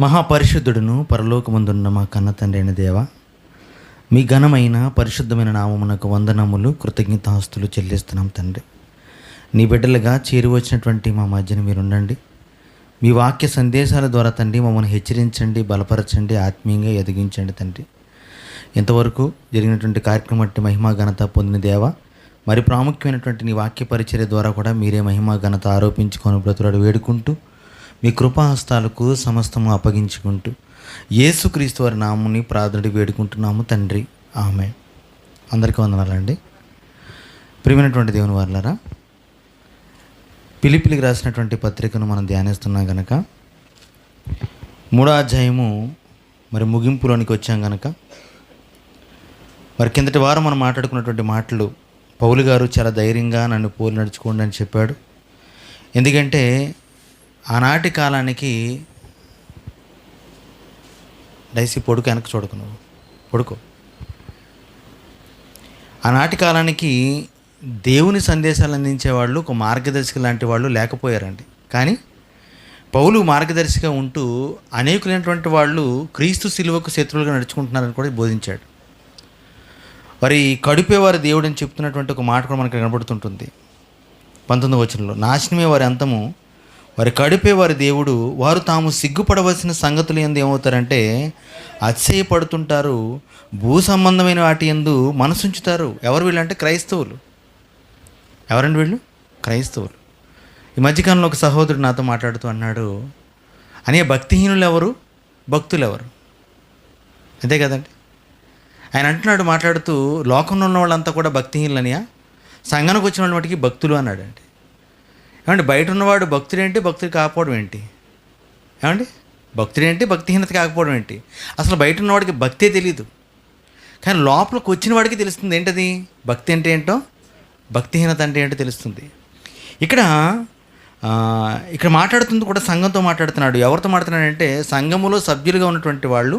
మహాపరిశుద్ధుడును పరలోకమందున్న మా కన్న తండ్రి అయిన దేవ, మీ ఘనమైన పరిశుద్ధమైన నామమునకు వందనములు కృతజ్ఞతాస్తులు చెల్లిస్తున్నాం తండ్రి. నీ బిడ్డలుగా చేరి వచ్చినటువంటి మా మధ్యన మీరుండండి. మీ వాక్య సందేశాల ద్వారా తండ్రి మమ్మల్ని హెచ్చరించండి, బలపరచండి, ఆత్మీయంగా ఎదిగించండి తండ్రి. ఇంతవరకు జరిగినటువంటి కార్యక్రమం బట్టి మహిమా ఘనత పొందిన దేవ, మరి ప్రాముఖ్యమైనటువంటి నీ వాక్య పరిచర్య ద్వారా కూడా మీరే మహిమా ఘనత ఆరోపించుకొని బ్రతులాడు వేడుకుంటూ మీ కృపాహస్తాలకు సమస్తము అప్పగించుకుంటూ యేసుక్రీస్తు వారి నాముని ప్రార్థన వేడుకుంటున్నాము తండ్రి, ఆమె. అందరికీ వందనాలండి. ప్రియమైనటువంటి దేవుని వారలారా, ఫిలిప్పీలకు రాసినటువంటి పత్రికను మనం ధ్యానిస్తున్నాం కనుక 3వ అధ్యాయము మరి ముగింపులోనికి వచ్చాం కనుక, మరి కిందటి వారం మనం మాట్లాడుకున్నటువంటి మాటలు పౌలు గారు చాలా ధైర్యంగా నన్ను పోలి నడుచుకోండి అని చెప్పాడు. ఎందుకంటే ఆనాటి కాలానికి డైసీ పొడుకు వెనక్కి చూడకు, నువ్వు పొడుకో. ఆనాటి కాలానికి దేవుని సందేశాలు అందించేవాళ్ళు, ఒక మార్గదర్శక లాంటి వాళ్ళు లేకపోయారండి. కానీ పౌలు మార్గదర్శిగా ఉంటూ అనేకులైనటువంటి వాళ్ళు క్రీస్తు శిలువకు శత్రువులుగా నడుచుకుంటున్నారని కూడా బోధించాడు. మరి కడుపేవారి దేవుడు అని చెప్తున్నటువంటి ఒక మాట కూడా మనకు కనబడుతుంటుంది. 19వ వచనంలో, నాశనమే వారి అంతము, వారి కడుపే వారి దేవుడు, వారు తాము సిగ్గుపడవలసిన సంగతులు ఎందు ఏమవుతారంటే అతిశయపడుతుంటారు, భూ సంబంధమైన వాటి ఎందు మనసుంచుతారు. ఎవరు వీళ్ళంటే క్రైస్తవులు. ఎవరండి వీళ్ళు? క్రైస్తవులు. ఈ మధ్యకాలంలో ఒక సహోదరుడు నాతో మాట్లాడుతూ అన్నాడు, అనే భక్తిహీనులు ఎవరు, భక్తులు ఎవరు? అంతే కదండి. ఆయన అంటున్నాడు మాట్లాడుతూ, లోకంలో ఉన్న వాళ్ళంతా కూడా భక్తిహీనులనియా, సంఘానికి వచ్చిన వాళ్ళ మటుకి భక్తులు అన్నాడండి. ఏమండి, బయట ఉన్నవాడు భక్తుడేంటి, భక్తుడు కాకపోవడం ఏంటి? ఏమండి, భక్తుడేంటి, భక్తిహీనత కాకపోవడం ఏంటి? అసలు బయట ఉన్నవాడికి భక్తే తెలియదు, కానీ లోపలికి వచ్చిన వాడికి తెలుస్తుంది ఏంటది, భక్తి అంటే ఏంటో, భక్తిహీనత అంటే ఏంటో తెలుస్తుంది. ఇక్కడ మాట్లాడుతుంది కూడా సంఘంతో మాట్లాడుతున్నాడు. ఎవరితో మాట్లాడుతున్నాడంటే సంఘములో సభ్యులుగా ఉన్నటువంటి వాళ్ళు,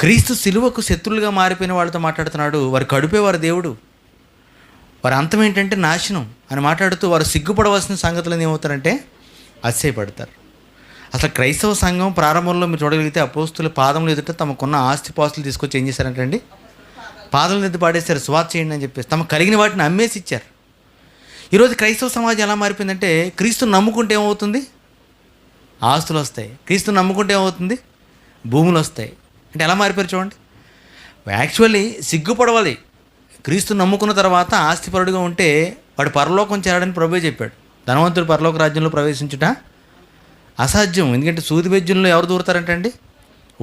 క్రీస్తు శిలువకు శత్రులుగా మారిపోయిన వాళ్ళతో మాట్లాడుతున్నాడు. వారి కడుపే వారి దేవుడు, వారి అంతం ఏంటంటే నాశనం అని మాట్లాడుతూ వారు సిగ్గుపడవలసిన సంగతులు ఏమవుతారంటే అతిశయపడతారు. అసలు క్రైస్తవ సంఘం ప్రారంభంలో మీరు చూడగలిగితే అపోస్తుల పాదములు ఎదుట తమకున్న ఆస్తిపాస్తులు తీసుకొచ్చి ఏం చేశారంటండి, పాదములు ఎదుటి పాడేశారు, స్వాత్ చేయండి అని చెప్పేసి తమ కలిగిన వాటిని అమ్మేసి ఇచ్చారు. ఈరోజు క్రైస్తవ సమాజం ఎలా మారిపోయిందంటే, క్రీస్తుని నమ్ముకుంటే ఏమవుతుంది, ఆస్తులు వస్తాయి. క్రీస్తుని నమ్ముకుంటే ఏమవుతుంది, భూములు వస్తాయి. అంటే ఎలా మారిపోయారు చూడండి. యాక్చువల్లీ సిగ్గుపడవాలి. క్రీస్తు నమ్ముకున్న తర్వాత ఆస్తిపరుడుగా ఉంటే వాడు పరలోకం చేరాడని ప్రభువే చెప్పాడు. ధనవంతుడు పరలోక రాజ్యంలో ప్రవేశించుట అసాధ్యం. ఎందుకంటే సూది బెజ్జంలో ఎవరు దూరతారంటే అండి,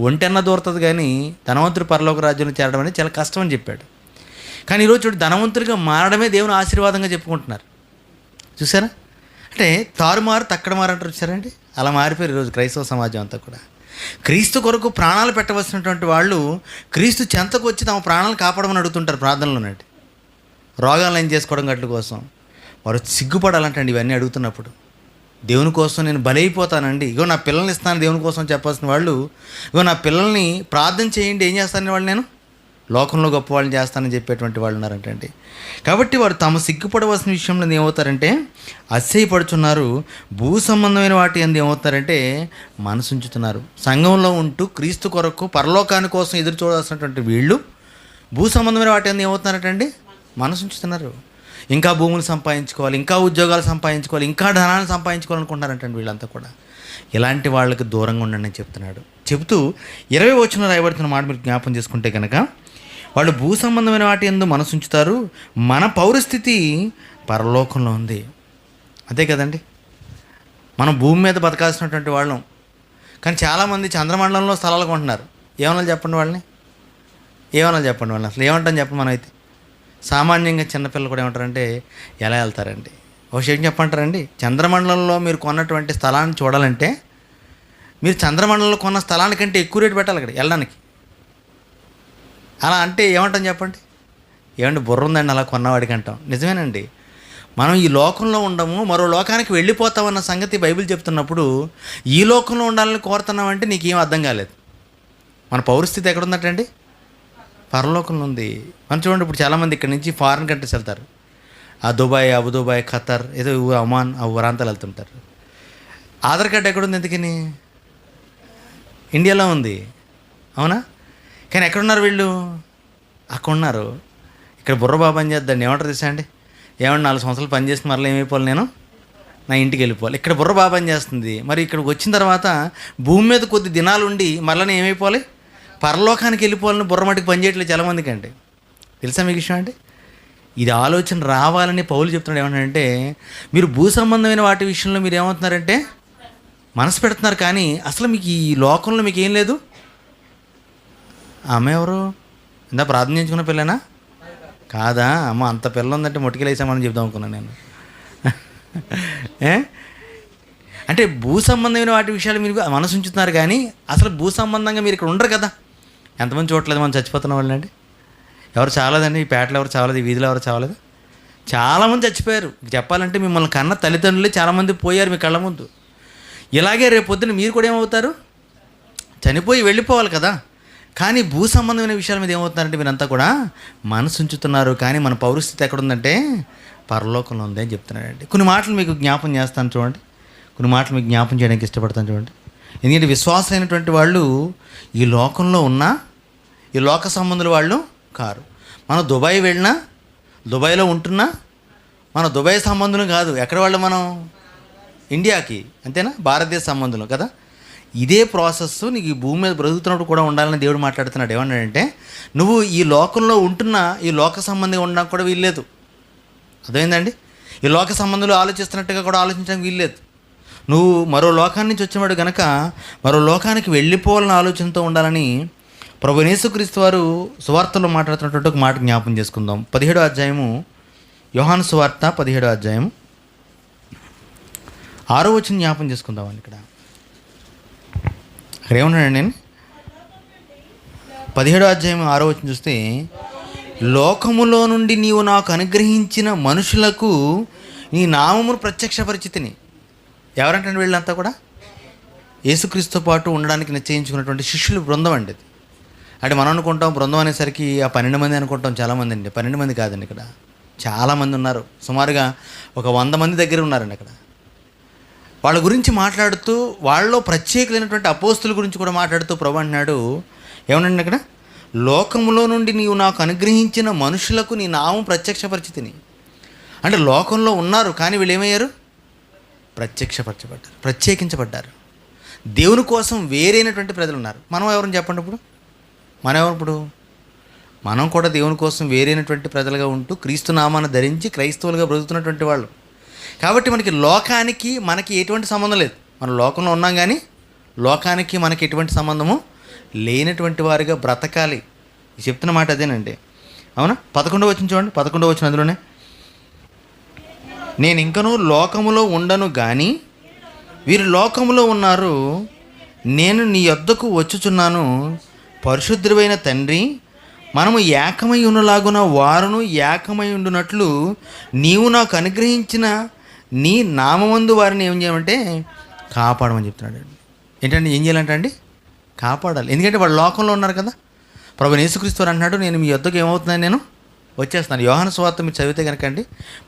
ఒంటెన్న దూరుతుంది, కానీ ధనవంతుడు పరలోక రాజ్యంలో చేరడం అనేది చాలా కష్టం అని చెప్పాడు. కానీ ఈరోజు చూడు, ధనవంతుడిగా మారడమే దేవుని ఆశీర్వాదంగా చెప్పుకుంటున్నారు. చూసారా? అంటే తారుమారు తక్కడమారు అంటారు, చూసారండి. అలా మారిపోయారు ఈరోజు క్రైస్తవ సమాజం అంతా కూడా. క్రీస్తు కొరకు ప్రాణాలు పెట్టవలసినటువంటి వాళ్ళు క్రీస్తు చెంతకు వచ్చి తమ ప్రాణాలు కాపాడమని అడుగుతుంటారు ప్రార్థనలోనండి. రోగాలు ఏం చేసుకోవడం గట్ల కోసం వారు సిగ్గుపడాలంటండి. ఇవన్నీ అడుగుతున్నప్పుడు దేవుని కోసం నేను బలైపోతానండి, ఇగో నా పిల్లల్ని ఇస్తాను దేవుని కోసం చెప్పాల్సిన వాళ్ళు, ఇగో నా పిల్లల్ని ప్రార్థన చేయండి, ఏం చేస్తానని వాళ్ళు నేను లోకంలో గొప్ప వాళ్ళని చేస్తానని చెప్పేటువంటి వాళ్ళు ఉన్నారంటండి. కాబట్టి వారు తమ సిగ్గుపడవలసిన విషయంలో ఏమవుతారంటే అతిశయపడుతున్నారు, భూ సంబంధమైన వాటి అందు ఏమవుతారంటే మనసుంచుతున్నారు. సంఘంలో ఉంటూ క్రీస్తు కొరకు పరలోకాని కోసం ఎదురు చూడాల్సినటువంటి వీళ్ళు భూ సంబంధమైన వాటి అందు ఏమవుతున్నారంటండి మనసుంచుతున్నారు. ఇంకా భూములు సంపాదించుకోవాలి, ఇంకా ఉద్యోగాలు సంపాదించుకోవాలి, ఇంకా ధనాన్ని సంపాదించుకోవాలనుకుంటున్నారంటండి వీళ్ళంతా కూడా. ఇలాంటి వాళ్ళకి దూరంగా ఉండండి అని చెప్తున్నాడు. చెబుతూ 20వ వచనంలో రాయబడుతున్న మాట మీరు జ్ఞాపం చేసుకుంటే కనుక, వాళ్ళు భూ సంబంధమైన వాటి యందు మనసుంచుతారు, మన పౌరస్థితి పరలోకంలో ఉంది. అంతే కదండి. మనం భూమి మీద బతకాల్సినటువంటి వాళ్ళం, కానీ చాలామంది చంద్రమండలంలో స్థలాలు కొంటున్నారు. ఏమన్నా చెప్పండి వాళ్ళని, ఏమన్నా చెప్పండి వాళ్ళని, అసలు ఏమంటాం చెప్పండి. మనం అయితే సామాన్యంగా చిన్నపిల్లలు కూడా ఏమంటారంటే ఎలా వెళ్తారండి, ఒక విషయం చెప్పంటారండి, చంద్రమండలంలో మీరు కొన్నటువంటి స్థలాన్ని చూడాలంటే మీరు చంద్రమండలంలో కొన్న స్థలానికంటే ఎక్కువ రేటు పెట్టాలి అక్కడ వెళ్ళడానికి. అలా అంటే ఏమంటాం చెప్పండి, ఏమంటే బుర్ర ఉందండి అలా కొన్నవాడికి అంటాం. నిజమేనండి. మనం ఈ లోకంలో ఉండము, మరో లోకానికి వెళ్ళిపోతామన్న సంగతి బైబిల్ చెప్తున్నప్పుడు ఈ లోకంలో ఉండాలని కోరుతున్నామంటే నీకేం అర్థం కాలేదు. మన పౌరస్థితి ఎక్కడుందటండి, పరలోకంలో ఉంది. మనం చూడండి, ఇప్పుడు చాలామంది ఇక్కడ నుంచి ఫారిన్ కంట్రీస్ వెళ్తారు, ఆ దుబాయ్, అబుదుబాయ్, ఖతర్, ఏదో అమాన్, ఆ ప్రాంతాలు వెళ్తుంటారు. ఆధార్ కార్డు ఎక్కడుంది ఎందుకని? ఇండియాలో ఉంది, అవునా? కానీ ఎక్కడున్నారు వీళ్ళు? అక్కడ ఉన్నారు. ఇక్కడ బుర్రబాబు పని చేద్దండి, ఏమంటారు తెలుసా అండి? ఏమన్నా 4 సంవత్సరాలు పని చేసి మరలా ఏమైపోవాలి, నేను నా ఇంటికి వెళ్ళిపోవాలి. ఇక్కడ బుర్రబాబు పని చేస్తుంది. మరి ఇక్కడికి వచ్చిన తర్వాత భూమి మీద కొద్ది దినాలు ఉండి మరలా నేను ఏమైపోవాలి, పరలోకానికి వెళ్ళిపోవాలని బుర్రమటికి పని చేయట్లేదు చాలామందికి అండి. తెలుసా మీకు విషయం అండి? ఇది ఆలోచన రావాలని పౌలు చెప్తున్నాడు. ఏమంటాడంటే, మీరు భూ సంబంధమైన వాటి విషయంలో మీరు ఏమవుతున్నారంటే మనసు పెడుతున్నారు, కానీ అసలు మీకు ఈ లోకంలో మీకు ఏం లేదు. ఆమె ఎవరు? ఇందా ప్రార్థన చేయించుకున్న పిల్లనా? కాదా? అమ్మ అంత పిల్ల ఉందంటే మొటికెలేసామని చెప్దాం అనుకున్నాను నేను. అంటే భూ సంబంధమైన వాటి విషయాలు మీరు మనసు ఉంచుతున్నారు, కానీ అసలు భూ సంబంధంగా మీరు ఇక్కడ ఉండరు కదా. ఎంతమంది చూడట్లేదు మనం చచ్చిపోతున్న వాళ్ళు అండి? ఎవరు చావలేదండి? ఈ పేటలో ఎవరు చావలేదు? ఈ వీధిలో ఎవరు చావలేదు? చాలామంది చచ్చిపోయారు. చెప్పాలంటే మిమ్మల్ని కన్న తల్లిదండ్రులే చాలామంది పోయారు మీ కళ్ళ ముందు. ఇలాగే రేపు పొద్దున్న మీరు కూడా ఏమవుతారు? చనిపోయి వెళ్ళిపోవాలి కదా. కానీ భూ సంబంధమైన విషయాల మీద ఏమవుతున్నారంటే మీరంతా కూడా మనసు ఉంచుతున్నారు, కానీ మన పౌరస్థితి ఎక్కడుందంటే పరలోకంలో ఉంది అని చెప్తున్నాడండి. కొన్ని మాటలు మీకు జ్ఞాపం చేస్తాను చూడండి, కొన్ని మాటలు మీకు జ్ఞాపం చేయడానికి ఇష్టపడతాను చూడండి. ఎందుకంటే విశ్వాసమైనటువంటి వాళ్ళు ఈ లోకంలో ఉన్న ఈ లోక సంబంధుల వాళ్ళు కారు. మనం దుబాయ్ వెళ్ళినా, దుబాయ్లో ఉంటున్నా మన దుబాయ్ సంబంధులు కాదు. ఎక్కడ వాళ్ళు? మనం ఇండియాకి, అంతేనా? భారతదేశ సంబంధులు కదా. ఇదే ప్రాసెస్ నీకు ఈ భూమి మీద బ్రతుకుతున్నప్పుడు కూడా ఉండాలని దేవుడు మాట్లాడుతున్నాడు. ఏమన్నాడంటే, నువ్వు ఈ లోకంలో ఉంటున్నా ఈ లోక సంబంధిగా ఉండడానికి కూడా వీల్లేదు. అర్థమైందండి? ఈ లోక సంబంధులు ఆలోచిస్తున్నట్టుగా కూడా ఆలోచించడానికి వీల్లేదు. నువ్వు మరో లోకాన్ని నుంచి వచ్చినవాడు కనుక మరో లోకానికి వెళ్ళిపోవాలన్న ఆలోచనతో ఉండాలని ప్రభువైన యేసుక్రీస్తు వారు సువార్తలో మాట్లాడుతున్నటువంటి ఒక మాట జ్ఞాపం చేసుకుందాం. 17వ అధ్యాయము, యోహాను సువార్త 17వ అధ్యాయం 6వ వచనం జ్ఞాపం చేసుకుందామండి. ఇక్కడ ఏమన్నాడు? నేను 17వ అధ్యాయం 6వ వచనం చూస్తే, లోకములో నుండి నీవు నాకు అనుగ్రహించిన మనుషులకు నీ నామమును ప్రత్యక్షపరిచితిని. ఎవరంటే వీళ్ళంతా కూడా యేసుక్రీస్తుతో పాటు ఉండడానికి నిశ్చయించుకున్నటువంటి శిష్యుల బృందం అండి. అంటే మనం అనుకుంటాం బృందం అనేసరికి ఆ 12 మంది అనుకుంటాం. చాలామంది అండి, 12 మంది కాదండి, ఇక్కడ చాలామంది ఉన్నారు. సుమారుగా ఒక 100 మంది దగ్గర ఉన్నారండి అక్కడ. వాళ్ళ గురించి మాట్లాడుతూ, వాళ్ళలో ప్రత్యేకమైనటువంటి అపోస్తుల గురించి కూడా మాట్లాడుతూ ప్రభు అంటున్నాడు. ఏమనండి అక్కడ? లోకములో నుండి నీవు నాకు అనుగ్రహించిన మనుషులకు నీ నామం ప్రత్యక్షపరిచితిని. అంటే లోకంలో ఉన్నారు, కానీ వీళ్ళు ఏమయ్యారు? ప్రత్యక్షపరచబడ్డారు, ప్రత్యేకించబడ్డారు. దేవుని కోసం వేరైనటువంటి ప్రజలు ఉన్నారు. మనం ఎవరని చెప్పండి ఇప్పుడు? మనం ఎవరు ఇప్పుడు? మనం కూడా దేవుని కోసం వేరైనటువంటి ప్రజలుగా ఉంటూ క్రీస్తు నామాన్ని ధరించి క్రైస్తవులుగా బ్రతుకుతున్నటువంటి వాళ్ళు. కాబట్టి మనకి లోకానికి మనకి ఎటువంటి సంబంధం లేదు. మనం లోకంలో ఉన్నాం, కానీ లోకానికి మనకి ఎటువంటి సంబంధము లేనటువంటి వారిగా బ్రతకాలి. చెప్తున్న మాట అదేనండి, అవునా? 11వ వచనం చూడండి, 11వ వచనం అందులోనే, నేను ఇంకనూ లోకములో ఉండను కానీ వీరు లోకములో ఉన్నారు, నేను నీ యొద్దకు వచ్చుచున్నాను. పరిశుద్ధుడైన తండ్రి, మనము ఏకమై ఉన్నలాగున వారును ఏకమై ఉండునట్లు నీవు నాకు అనుగ్రహించిన నీ నామమందు వారిని ఏం చేయమంటే కాపాడమని చెప్తున్నాడు. ఏంటంటే ఏం చేయాలంటే అండి? కాపాడాలి. ఎందుకంటే వాళ్ళు లోకంలో ఉన్నారు కదా. ప్రభువైన యేసుక్రీస్తు అంటున్నాడు, నేను మీ యొద్దకు ఏమవుతున్నాను, నేను వచ్చేస్తున్నాను. యోహాను సువార్త మీరు చదివితే కనుక అండి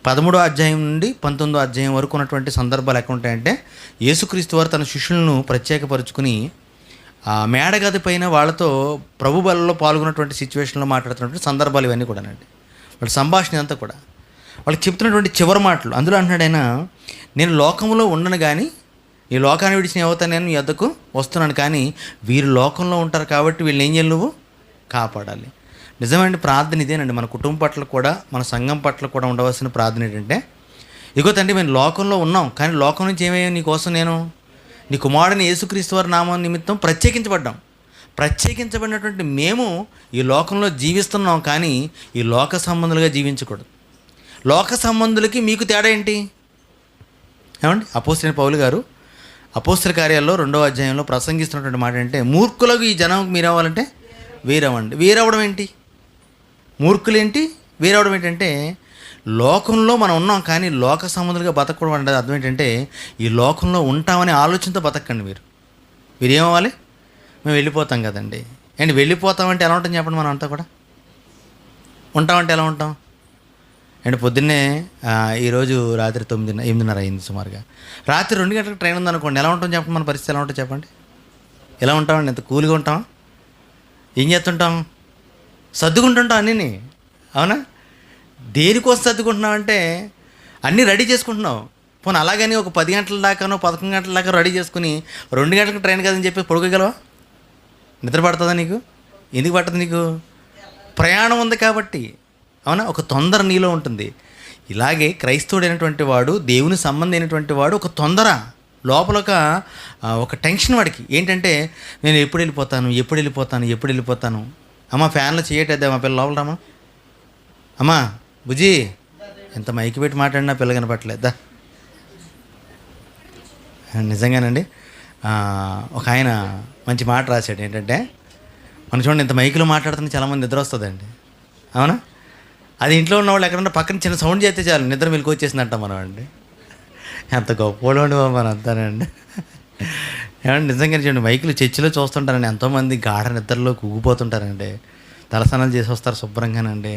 13వ అధ్యాయం నుండి 19వ అధ్యాయం వరకు ఉన్నటువంటి సందర్భాలు ఎక్కడ ఉంటాయంటే, యేసుక్రీస్తు వారు తన శిష్యులను ప్రత్యేకపరుచుకుని ఆ మేడగది పైన వాళ్ళతో ప్రభు బలలో పాల్గొన్నటువంటి సిచ్యువేషన్లో మాట్లాడుతున్నటువంటి సందర్భాలు ఇవన్నీ కూడా అండి. వాళ్ళ సంభాషణ అంతా కూడా వాళ్ళకి చెప్తున్నటువంటి చివరి మాటలు. అందులో అంటున్నాడు ఆయన, నేను లోకంలో ఉండను కానీ ఈ లోకాన్ని విడిచిన ఏమవుతాను, నేను మీ వద్దకు వస్తున్నాను, కానీ వీరు లోకంలో ఉంటారు కాబట్టి వీళ్ళని ఏం చేయాలి, నువ్వు కాపాడాలి. నిజమైన ప్రార్థన ఇదేనండి. మన కుటుంబం పట్ల కూడా మన సంఘం పట్ల కూడా ఉండవలసిన ప్రార్థన ఏంటంటే, ఇగో తండ్రి మేము లోకంలో ఉన్నాం, కానీ లోకం నుంచి ఏమయ్యా నీకోసం నేను నీ కుమారుడిని యేసుక్రీస్తు వారి నామం నిమిత్తం ప్రత్యేకించబడ్డాం. ప్రత్యేకించబడినటువంటి మేము ఈ లోకంలో జీవిస్తున్నాం, కానీ ఈ లోక సంబంధులుగా జీవించకూడదు. లోక సంబంధులకి మీకు తేడా ఏంటి ఏమండి? అపోస్తలుడైన పౌలు గారు అపోస్తల కార్యాల్లో 2వ అధ్యాయంలో ప్రసంగిస్తున్నటువంటి మాట అంటే, మూర్ఖులకు ఈ జనంకు మీరవ్వాలంటే వేరవ్వండి. వేరవ్వడం ఏంటి? మూర్ఖులేంటి? వేరవడం ఏంటంటే, లోకంలో మనం ఉన్నాం, కానీ లోక సంబంధులుగా బతకూడదు అంటే అర్థం ఏంటంటే, ఈ లోకంలో ఉంటామనే ఆలోచనతో బతకండి. మీరు ఏమవ్వాలి? మేము వెళ్ళిపోతాం కదండి. అండ్ వెళ్ళిపోతామంటే ఎలా ఉంటుంది చెప్పండి? మనం అంతా కూడా ఉంటామంటే ఎలా ఉంటాం? అండ్ పొద్దున్నే ఈరోజు రాత్రి 8:30 అయింది సుమారుగా. రాత్రి 2 గంటలకు ట్రైన్ ఉందనుకోండి, ఎలా ఉంటుంది చెప్పండి? మన పరిస్థితి ఎలా ఉంటుంది చెప్పండి? ఎలా ఉంటామండి? ఎంత కూల్గా ఉంటాం. ఏం చేస్తుంటాం? సర్దుకుంటుంటాం అన్నీ. అవునా? దేనికోసం సర్దుకుంటున్నాం అంటే అన్నీ రెడీ చేసుకుంటున్నాం. పోనీ అలాగని ఒక 10 గంటల దాకానో 11 గంటల దాకా రెడీ చేసుకుని 2 గంటలకు ట్రైన్ కదని చెప్పి పడుకోగలవా? నిద్ర పడుతుందా నీకు? ఎందుకు పడుతుంది నీకు? ప్రయాణం ఉంది కాబట్టి. అవునా? ఒక తొందర నీలో ఉంటుంది. ఇలాగే క్రైస్తవుడైనటువంటి వాడు, దేవుని సంబంధం అయినటువంటి వాడు ఒక తొందర లోపల, ఒక టెన్షన్ వాడికి. ఏంటంటే నేను ఎప్పుడు వెళ్ళిపోతాను. అమ్మ ఫ్యాన్లో చేయటేద్దా మా పిల్ల లోపల రామా. అమ్మా బుజ్జి ఎంత మైకి పెట్టి మాట్లాడినా పిల్ల కనపట్లేదా? నిజంగానండి. ఒక ఆయన మంచి మాట రాశాడు. ఏంటంటే మనం చూడండి, ఇంత మైకులో మాట్లాడుతున్న చాలామంది నిద్ర వస్తుందండి. అవునా? అది ఇంట్లో ఉన్నవాళ్ళు ఎక్కడన్నా పక్కన చిన్న సౌండ్ చేస్తే చాలు నిద్ర మెలకు వచ్చేసిందంట మనం అండి. ఎంత గొప్పవాడు మనం అంతానండి. ఏమంటే నిజంగా చూడండి, మైకులు చర్చిలో చూస్తుంటారండి, ఎంతోమంది గాఢ నిద్రలో ఊగిపోతుంటారండి. తలస్నానాలు చేసి వస్తారు శుభ్రంగానండి.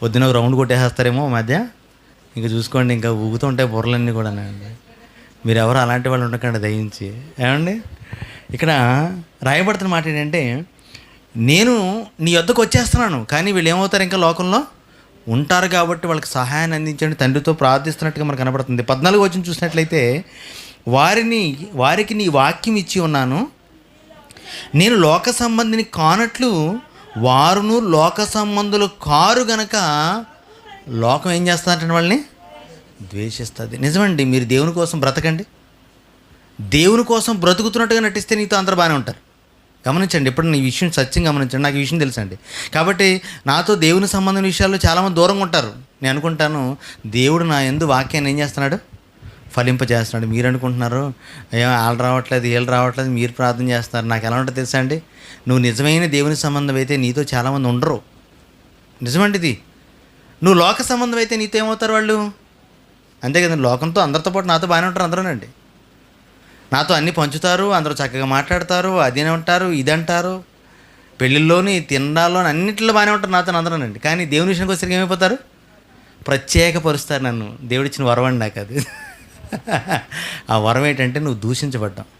పొద్దున ఒక రౌండ్ కొట్టేసేస్తారేమో మధ్య, ఇంకా చూసుకోండి ఇంకా ఊగుతూ ఉంటాయి బుర్రలన్నీ కూడానండి. మీరు ఎవరు అలాంటి వాళ్ళు ఉండకండి దయించి. ఏమండి ఇక్కడ రాయబడుతున్న మాట ఏంటంటే, నేను నీ వద్దకు వచ్చేస్తున్నాను, కానీ వీళ్ళు ఏమవుతారు? ఇంకా లోకంలో ఉంటారు కాబట్టి వాళ్ళకి సహాయాన్ని అందించండి తండ్రితో ప్రార్థిస్తున్నట్టుగా మనకు కనబడుతుంది. 14 వచనం చూసినట్లయితే, వారికి నీ వాక్యం ఇచ్చి ఉన్నాను, నేను లోక సంబంధిని కానట్లు వారును లోక సంబంధులు కారు గనక లోకం ఏం చేస్తుందంటే వాళ్ళని ద్వేషిస్తుంది. నిజమండి. మీరు దేవుని కోసం బ్రతకండి. దేవుని కోసం బ్రతుకుతున్నట్టుగా నటిస్తే నీతో అందరూ బాగానే ఉంటారు. గమనించండి, ఎప్పుడు ఈ విషయం సత్యం గమనించండి. నాకు ఈ విషయం తెలుసండి. కాబట్టి నాతో దేవుని సంబంధం విషయాల్లో చాలామంది దూరంగా ఉంటారు. నేను అనుకుంటాను, దేవుడు నా యందు వాక్యాన్ని ఏం చేస్తున్నాడు? ఫలింపజేస్తున్నాడు. మీరు అనుకుంటున్నారు వాళ్ళు రావట్లేదు, వీళ్ళు రావట్లేదు, మీరు ప్రార్థన చేస్తున్నారు. నాకు ఎలా ఉంటుంది తెలుసా అండి? నువ్వు నిజమైన దేవుని సంబంధం అయితే నీతో చాలామంది ఉండరు. నిజమండి ఇది. నువ్వు లోక సంబంధం అయితే నీతో ఏమవుతారు వాళ్ళు? అంతే కదండి. లోకంతో అందరితో పాటు నాతో బాగానే ఉంటారు అందరూనండి. నాతో అన్నీ పంచుతారు, అందరూ చక్కగా మాట్లాడతారు, అదేనే ఉంటారు, ఇదంటారు, పెళ్ళిళ్ళలోని తినడాల్లోని అన్నింటిలో బాగానే ఉంటారు నాతో అందరూనండి. కానీ దేవుని విషయానికి వచ్చేసరికి ఏమైపోతారు? ప్రత్యేకపరుస్తారు నన్ను. దేవుడిచ్చిన వరం అండి నాకు అది. ఆ వరం ఏంటంటే నువ్వు దూషించబడ్డావు.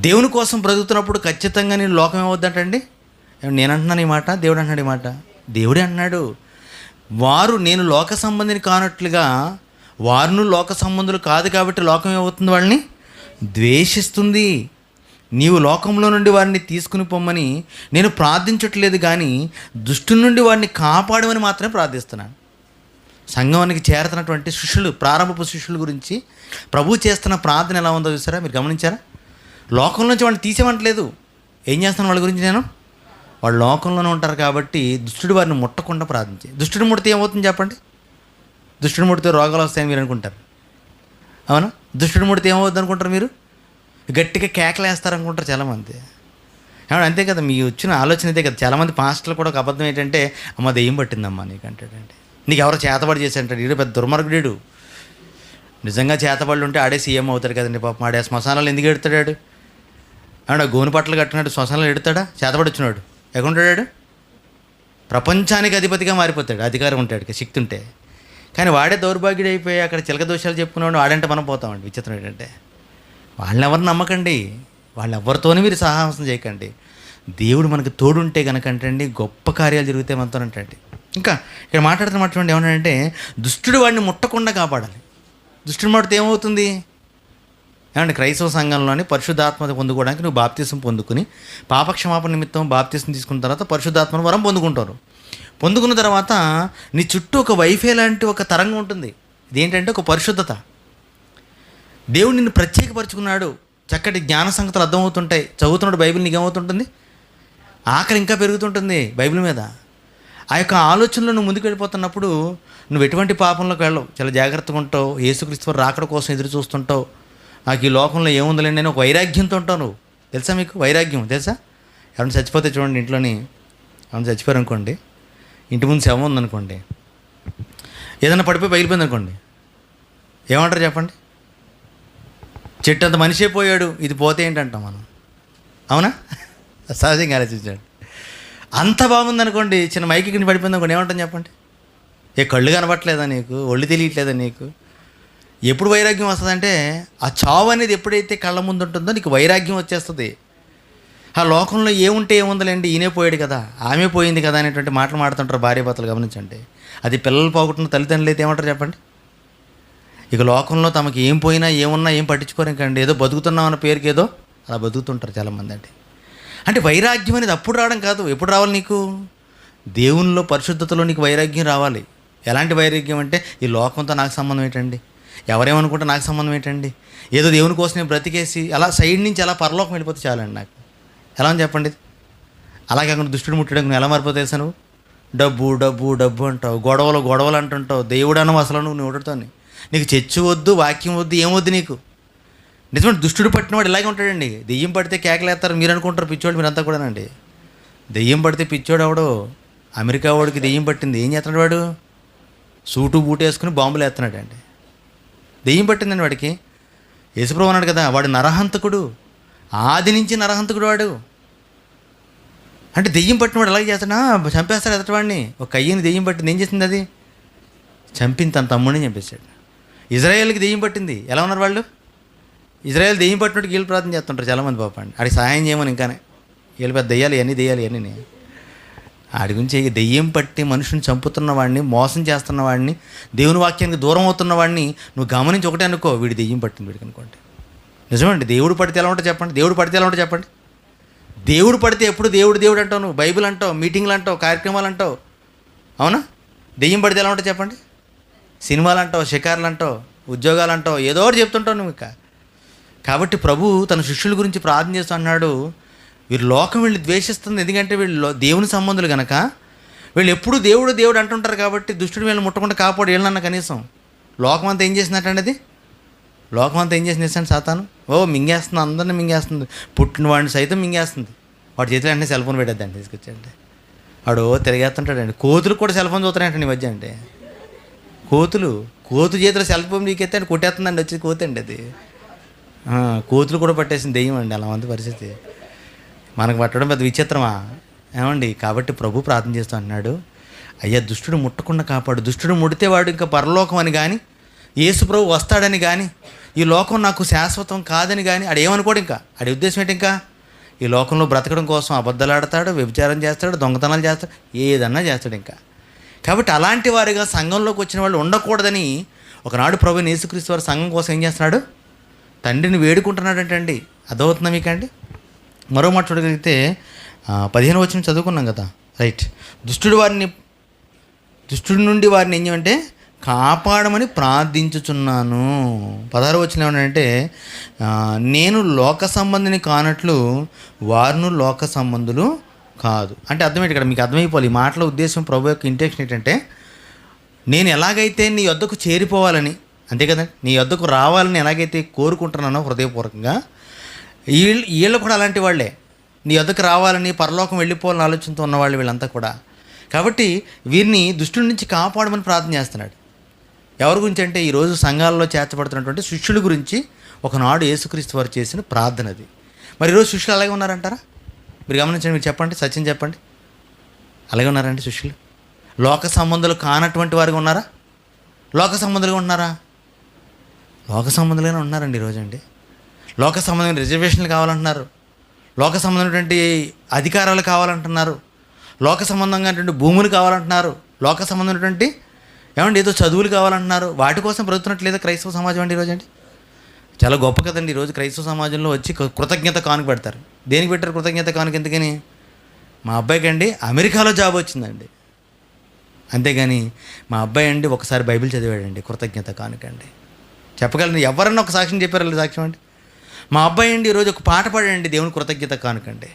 దేవుని కోసం బ్రతుకుతున్నప్పుడు ఖచ్చితంగా నేను లోకం ఏమవుద్దంటండి? నేను అంటున్నాను ఈ మాట, దేవుడు అంటున్నాడు ఈ మాట. దేవుడే అన్నాడు, నేను లోక సంబంధిని కానట్లుగా వారును లోక సంబంధులు కాదు కాబట్టి లోకం ఏమవుతుంది? వాళ్ళని ద్వేషిస్తుంది. నీవు లోకంలో నుండి వారిని తీసుకుని పొమ్మని నేను ప్రార్థించట్లేదు, కానీ దుష్టుని నుండి వారిని కాపాడమని మాత్రమే ప్రార్థిస్తున్నాను. సంఘానికి చేరుతున్నటువంటి శిష్యులు, ప్రారంభపు శిష్యుల గురించి ప్రభు చేస్తున్న ప్రార్థన ఎలా ఉందో చూసారా? మీరు గమనించారా? లోకం నుంచి వాళ్ళని తీసేమంటలేదు. ఏం చేస్తాను వాళ్ళ గురించి నేను? వాళ్ళు లోకంలోనే ఉంటారు కాబట్టి దుష్టుడు వారిని ముట్టకుండా ప్రార్థించే. దుష్టుడు ముడితే ఏమవుతుంది చెప్పండి? దుష్టుడు ముడితే రోగాలు వస్తాయని మీరు అనుకుంటారు. అవునా? దుష్టుడు ముడితే ఏమవుతుంది అనుకుంటారు మీరు? గట్టిగా కేకలేస్తారనుకుంటారు చాలామంది. ఏమన్నా అంతే కదా, మీ వచ్చిన ఆలోచన అయితే కదా. చాలామంది పాస్టర్లు కూడా ఒక అబద్ధం ఏంటంటే, అమ్మ దెయ్యం పట్టిందమ్మా నీకు అంటాడంటే. నీకు ఎవరో చేతబడి చేసి అంటాడు. ఈడు పెద్ద దుర్మార్గుడు. నిజంగా చేతబడులు ఉంటే ఆడే సీఎం అవుతాడు కదండి పాపం. ఆడే శ్మశానాలు ఎందుకు ఎడతాడు? ఆడ గోను పట్టలు కట్టినాడు శ్మశానాలు ఎడతాడా? చేతబడి వచ్చినాడు ఎక్కడుంటాడు? ప్రపంచానికి అధిపతిగా మారిపోతాడు. అధికారం ఉంటాడు, శక్తి ఉంటే. కానీ వాడే దౌర్భాగ్యుడు అయిపోయి అక్కడ చిలక దోషాలు చెప్పుకున్నాడు. వాడంటే మనం పోతామండి. విచిత్రం ఏంటంటే, వాళ్ళని ఎవరు నమ్మకండి, వాళ్ళెవరితోనే మీరు సాహసం చేయకండి. దేవుడు మనకు తోడుంటే కనుకంటండి గొప్ప కార్యాలు జరుగుతాయి మనతోనంటండి. ఇంకా ఇక్కడ మాట్లాడుతున్న మాట చూడండి, ఏమన్నాడంటే దుష్టుడు వాడిని ముట్టకుండా కాపాడాలి. దుష్టుడు ముడితే ఏమవుతుంది? ఏమంటే క్రైస్తవ సంఘంలోని పరిశుద్ధాత్మ పొందుకోవడానికి నువ్వు బాప్తిసం పొందుకుని పాపక్షమాపణ నిమిత్తం బాప్తిసం తీసుకున్న తర్వాత పరిశుద్ధాత్మను వరం పొందుకుంటారు. పొందుకున్న తర్వాత నీ చుట్టూ ఒక వైఫై లాంటి ఒక తరంగం ఉంటుంది. ఇదేంటంటే ఒక పరిశుద్ధత. దేవుడు నిన్ను ప్రత్యేకపరుచుకున్నాడు. చక్కటి జ్ఞాన సంగతులు అర్థమవుతుంటాయి. చదువుతున్నాడు బైబిల్, నీకు ఏమవుతుంటుంది? ఆకలి ఇంకా పెరుగుతుంటుంది బైబిల్ మీద. ఆ యొక్క ఆలోచనలో నువ్వు ముందుకు వెళ్ళిపోతున్నప్పుడు నువ్వు ఎటువంటి పాపంలోకి వెళ్ళవు. చాలా జాగ్రత్తగా ఉంటావు. యేసుక్రీస్తు రాకడ కోసం ఎదురు చూస్తుంటావు. నాకు ఈ లోకంలో ఏముందిలేండి నేను ఒక వైరాగ్యంతో ఉంటావు నువ్వు. తెలుసా మీకు వైరాగ్యం? తెలుసా? ఎవరైనా చచ్చిపోతే చూడండి, ఇంట్లోని ఎవరైనా చచ్చిపోయారు అనుకోండి, ఇంటి ముందు శవం ఉందనుకోండి, ఏదైనా పడిపోయి పగిలిపోయింది అనుకోండి, ఏమంటారు చెప్పండి? చెట్టు అంత మనిషి అయిపోయాడు, ఇది పోతే ఏంటంటాం మనం. అవునా? సహజంగా ఆలోచించండి. అంత బాగుందనుకోండి, చిన్న మైకి కింద పడిపోయింది అనుకోండి, ఏమంటాం చెప్పండి? కళ్ళు కనబట్టలేదా నీకు? ఒళ్ళు తెలియట్లేదా నీకు? ఎప్పుడు వైరాగ్యం వస్తుందంటే ఆ చావు అనేది ఎప్పుడైతే కళ్ళ ముందు ఉంటుందో నీకు వైరాగ్యం వచ్చేస్తుంది. ఆ లోకంలో ఏముంటే ఏముందలేండి, ఈయనే పోయాడు కదా, ఆమె పోయింది కదా అనేటువంటి మాటలు మాడుతుంటారు భార్యాభర్తలు. గమనించండి, అది పిల్లలు పోగొట్టిన తల్లిదండ్రులు అయితే ఏమంటారు చెప్పండి? ఇక లోకంలో తమకి ఏం పోయినా ఏమున్నా ఏం పట్టించుకోరు ఇంకండి, ఏదో బతుకుతున్నాం అన్న పేరుకి ఏదో అలా బతుకుతుంటారు చాలామంది. అంటే వైరాగ్యం అనేది అప్పుడు రావడం కాదు. ఎప్పుడు రావాలి నీకు? దేవునిలో పరిశుద్ధతలో నీకు వైరాగ్యం రావాలి. ఎలాంటి వైరాగ్యం అంటే, ఈ లోకంతో నాకు సంబంధం ఏంటండి, ఎవరేమనుకుంటే నాకు సంబంధం ఏంటండి, ఏదో దేవుని కోసం నేను బ్రతికేసి అలా సైడ్ నుంచి అలా పరలోకం వెళ్ళిపోతే చాలండి నాకు. ఎలా అని చెప్పండి? అలాగే కాకుండా దుష్టుడు ముట్టడం నువ్వు ఎలా మారిపోతే తెలుసా? నువ్వు డబ్బు డబ్బు డబ్బు అంటావు, గొడవలు గొడవలు అంటుంటావు, దేవుడు అనవు అసలు నువ్వు నోటితోని. నీకు చర్చ వద్దు, వాక్యం వద్దు, ఏమొద్దు నీకు. నిజమైన దుష్టుడు పట్టినవాడు ఇలాగే ఉంటాడండి. దెయ్యం పడితే కేకలేస్తారు మీరు అనుకుంటారు, పిచ్చోడు మీరంతా కూడానండి. దెయ్యం పడితే పిచ్చోడు అవడు. అమెరికా వాడికి దెయ్యం పట్టింది, ఏం చేస్తున్నాడు వాడు? సూటు బూటు వేసుకుని బాంబులు వేస్తున్నాడు అండి. దెయ్యం పట్టిందండి వాడికి. యేసుప్రభు అన్నాడు కదా, వాడు నరహంతకుడు, ఆది నుంచి నరహంతకుడు వాడు. అంటే దెయ్యం పట్టినవాడు ఎలాగ చేస్తాడా? చంపేస్తాడు ఎదటివాడిని. ఒక అయ్యని దెయ్యం పట్టింది, ఏం చేసింది అది? చంపింది, తన తమ్ముడిని చంపేశాడు. ఇజ్రాయేల్కి దెయ్యం పట్టింది, ఎలా ఉన్నారు వాళ్ళు? ఇజ్రాయేల్ దెయ్యం పట్టినట్టు వీళ్ళు ప్రార్థన చేస్తుంటారు చాలామంది. పాప అండి ఆడికి సహాయం చేయమని ఇంకానే వీళ్ళు పెద్ద దెయ్యాలి, ఇవన్నీ దెయ్యాలి, ఇవన్నీ ఆడి గురించి. దెయ్యం పట్టి మనుషుని చంపుతున్న వాడిని, మోసం చేస్తున్న వాడిని, దేవుని వాక్యానికి దూరం అవుతున్న వాడిని నువ్వు గమనించి ఒకటే అనుకో, వీడి దెయ్యం పట్టింది వీడికి అనుకోండి. నిజమండి. దేవుడు పడితే ఎలా ఉంటుంది చెప్పండి? దేవుడు పడితే ఎలా ఉంటుంది చెప్పండి? దేవుడు పడితే ఎప్పుడు దేవుడు దేవుడు అంటావు, నువ్వు బైబిల్ అంటావు, మీటింగ్లు అంటావు, కార్యక్రమాలు అంటావు, అవునా? దెయ్యం పడితే ఎలా ఉంటుంది చెప్పండి? సినిమాలు అంటావు, షికార్లు అంటావు, ఉద్యోగాలు అంటావు, ఏదో ఒకటి చెప్తుంటావు నువ్వు. కాబట్టి ప్రభు తన శిష్యుల గురించి ప్రార్థన చేస్తూ అన్నాడు, వీరు లోకం వీళ్ళు ద్వేషిస్తుంది, ఎందుకంటే వీళ్ళు దేవుని సంబంధులు కనుక. వీళ్ళు ఎప్పుడు దేవుడు దేవుడు అంటుంటారు కాబట్టి దుష్టుడు వీళ్ళని ముట్టకుండా కాపాడు వీళ్ళన్న. కనీసం లోకం అంతా ఏం చేసినట్టండి? అది లోకం అంతా ఏం చేసింది సాతాను? మింగేస్తుంది, అందరినీ మింగేస్తుంది, పుట్టిన వాడిని సైతం మింగేస్తుంది. వాడి చేతిలో అంటే సెల్ ఫోన్ పెట్టేద్దండి, తీసుకొచ్చండి వాడు తిరిగేస్తుంటాడండి. కోతులు కూడా సెల్ ఫోన్ చూస్తున్నాయంటండి ఈ మధ్య. అంటే కోతు చేతిలో సెల్ ఫోన్ మీకెత్తే అంటే కొట్టేస్తుందండి, వచ్చి కోతండి అది. కోతులు కూడా పట్టేసింది దెయ్యం అండి. అలా ఉంది పరిస్థితి. మనకు పట్టడం పెద్ద విచిత్రమా ఏమండి? కాబట్టి ప్రభు ప్రార్థన చేస్తూ అన్నాడు, అయ్యా దుష్టుడు ముట్టకుండా కాపాడు. దుష్టుడు ముడితే వాడు ఇంకా పరలోకం అని కానీ, యేసు ప్రభు వస్తాడని కానీ, ఈ లోకం నాకు శాశ్వతం కాదని కానీ ఆడు ఏమనుకోడు. ఇంకా ఆడి ఉద్దేశం ఏంటి? ఇంకా ఈ లోకంలో బ్రతకడం కోసం అబద్ధాలు ఆడతాడు, వ్యభిచారం చేస్తాడు, దొంగతనాలు చేస్తాడు, ఏదన్నా చేస్తాడు ఇంకా. కాబట్టి అలాంటి వారిగా సంఘంలోకి వచ్చిన వాళ్ళు ఉండకూడదని ఒకనాడు ప్రభువైన యేసుక్రీస్తు వారు సంఘం కోసం ఏం చేస్తున్నాడు? తండ్రిని వేడుకుంటున్నాడంటండి. అదవుతుందా మీకండి? మరో మాట చూడగలిగితే 15వ వచనం చదువుకున్నాం కదా, రైట్. దుష్టుడి నుండి వారిని ఏం చేయమంటే కాపాడమని ప్రార్థించుచున్నాను. 16వ వచనం ఏమంటే, నేను లోక సంబంధిని కానట్లు వారును లోక సంబంధులు కాదు. అంటే అర్థం ఏంటి ఇక్కడ? మీకు అర్థమైపోవాలి ఈ మాటల ఉద్దేశం. ప్రభు యొక్క ఇంటెన్షన్ ఏంటంటే, నేను ఎలాగైతే నీ వద్దకు చేరిపోవాలని, అంతే కదా, నీ వద్దకు రావాలని ఎలాగైతే కోరుకుంటున్నానో హృదయపూర్వకంగా, వీళ్ళు కూడా అలాంటి వాళ్ళే. నీ వద్దకు రావాలని, పరలోకం వెళ్ళిపోవాలని ఆలోచనతో ఉన్నవాళ్ళు వీళ్ళంతా కూడా. కాబట్టి వీరిని దుష్టుడి నుంచి కాపాడమని ప్రార్థన చేస్తున్నాడు. ఎవరి గురించి అంటే, ఈరోజు సంఘాలలో చేర్చబడుతున్నటువంటి శిష్యుల గురించి ఒకనాడు యేసుక్రీస్తు వారు చేసిన ప్రార్థన అది. మరి ఈరోజు శిష్యులు అలాగే ఉన్నారంటారా? మీరు గమనించండి, మీరు చెప్పండి, సత్యం చెప్పండి. అలాగే ఉన్నారండి శిష్యులు? లోక సంబంధులు కానటువంటి వారిగా ఉన్నారా? లోక సంబంధులుగా ఉన్నారా? లోక సంబంధులుగానే ఉన్నారండి ఈరోజు అండి. లోక సంబంధమైన రిజర్వేషన్లు కావాలంటున్నారు, లోక సంబంధమైనటువంటి అధికారాలు కావాలంటున్నారు, లోక సంబంధంగా భూములు కావాలంటున్నారు, లోక సంబంధమైనటువంటి ఏమండి ఏదో చదువులు కావాలంటున్నారు. వాటి కోసం బ్రతుకున్నట్లేదా క్రైస్తవ సమాజం అండి ఈరోజు? అండి చాలా గొప్ప కదండి. ఈరోజు క్రైస్తవ సమాజంలో వచ్చి కృతజ్ఞత కానుక పెడతారు. దేనికి పెట్టారు కృతజ్ఞత కానుక? ఎందుకని? మా అబ్బాయికి అండి అమెరికాలో జాబ్ వచ్చిందండి, అంతేగాని మా అబ్బాయి అండి ఒకసారి బైబిల్ చదివాడండి, కృతజ్ఞత కానుకండి. చెప్పగలండి? ఎవరన్నా ఒక సాక్ష్యం చెప్పారు? సాక్ష్యం అండి, మా అబ్బాయి అండి ఈరోజు ఒక పాట పాడండి, దేవుని కృతజ్ఞత కానుకండి.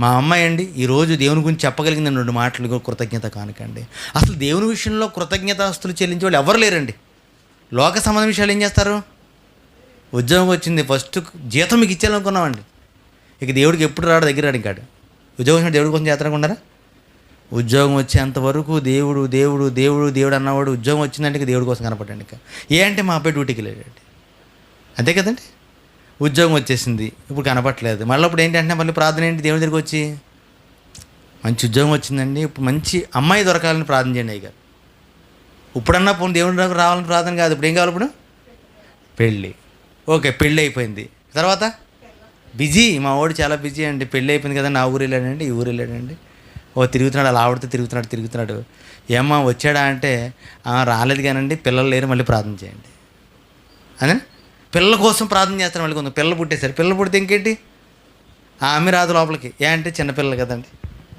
మా అమ్మాయి అండి ఈరోజు దేవుని గురించి చెప్పగలిగింది 2 మాటలు, కృతజ్ఞత కానుకండి. అసలు దేవుని విషయంలో కృతజ్ఞతాస్తులు చెల్లించే వాళ్ళు ఎవరు లేరండి. లోక సంబంధ విషయాలు ఏం చేస్తారు? ఉద్యోగం వచ్చింది, ఫస్ట్ జీతం మీకు ఇచ్చేయాలనుకున్నామండి, ఇక దేవుడికి ఎప్పుడు రాడు, దగ్గర రాడు. ఇంకా ఉద్యోగం దేవుడి కోసం చేస్తారనుకున్నారా? ఉద్యోగం వచ్చేంతవరకు దేవుడు దేవుడు దేవుడు దేవుడు అన్నవాడు ఉద్యోగం వచ్చిందంటే ఇక దేవుడి కోసం కనపడండి. ఇక అంటే మా అబ్బాయి డ్యూటీకి వెళ్ళాడండి, అంతే కదండి. ఉద్యోగం వచ్చేసింది, ఇప్పుడు కనపట్లేదు. మళ్ళీ అప్పుడు ఏంటంటే మళ్ళీ ప్రార్థన ఏంటి? దేవుడి దగ్గరికి వచ్చి మంచి ఉద్యోగం వచ్చిందండి, ఇప్పుడు మంచి అమ్మాయి దొరకాలని ప్రార్థన చేయండి అయ్య గారు. ఇప్పుడన్నా పోనీ దేవుడి దగ్గర రావాలని ప్రార్థన కాదు. ఇప్పుడు ఏం కావాలి? ఇప్పుడు పెళ్ళి. ఓకే, పెళ్ళి అయిపోయింది, తర్వాత బిజీ, మా వాడు చాలా బిజీ అండి. పెళ్ళి అయిపోయింది కదా, నా ఊరు వెళ్ళాడండి, ఈ ఊరు వెళ్ళాడండి. ఓ తిరుగుతున్నాడు, అలా ఆవిడతో తిరుగుతున్నాడు. ఏమ్మా వచ్చాడా అంటే రాలేదు కానండి, పిల్లలు లేరు, మళ్ళీ ప్రార్థన చేయండి అదే. పిల్లల కోసం ప్రార్థన చేస్తారు. మళ్ళీ కొంత పిల్లలు పుట్టేశారు, పిల్లలు పుడితే ఇంకేంటి, ఆమె రాదు లోపలికి. ఏ అంటే చిన్నపిల్లలు కదండి.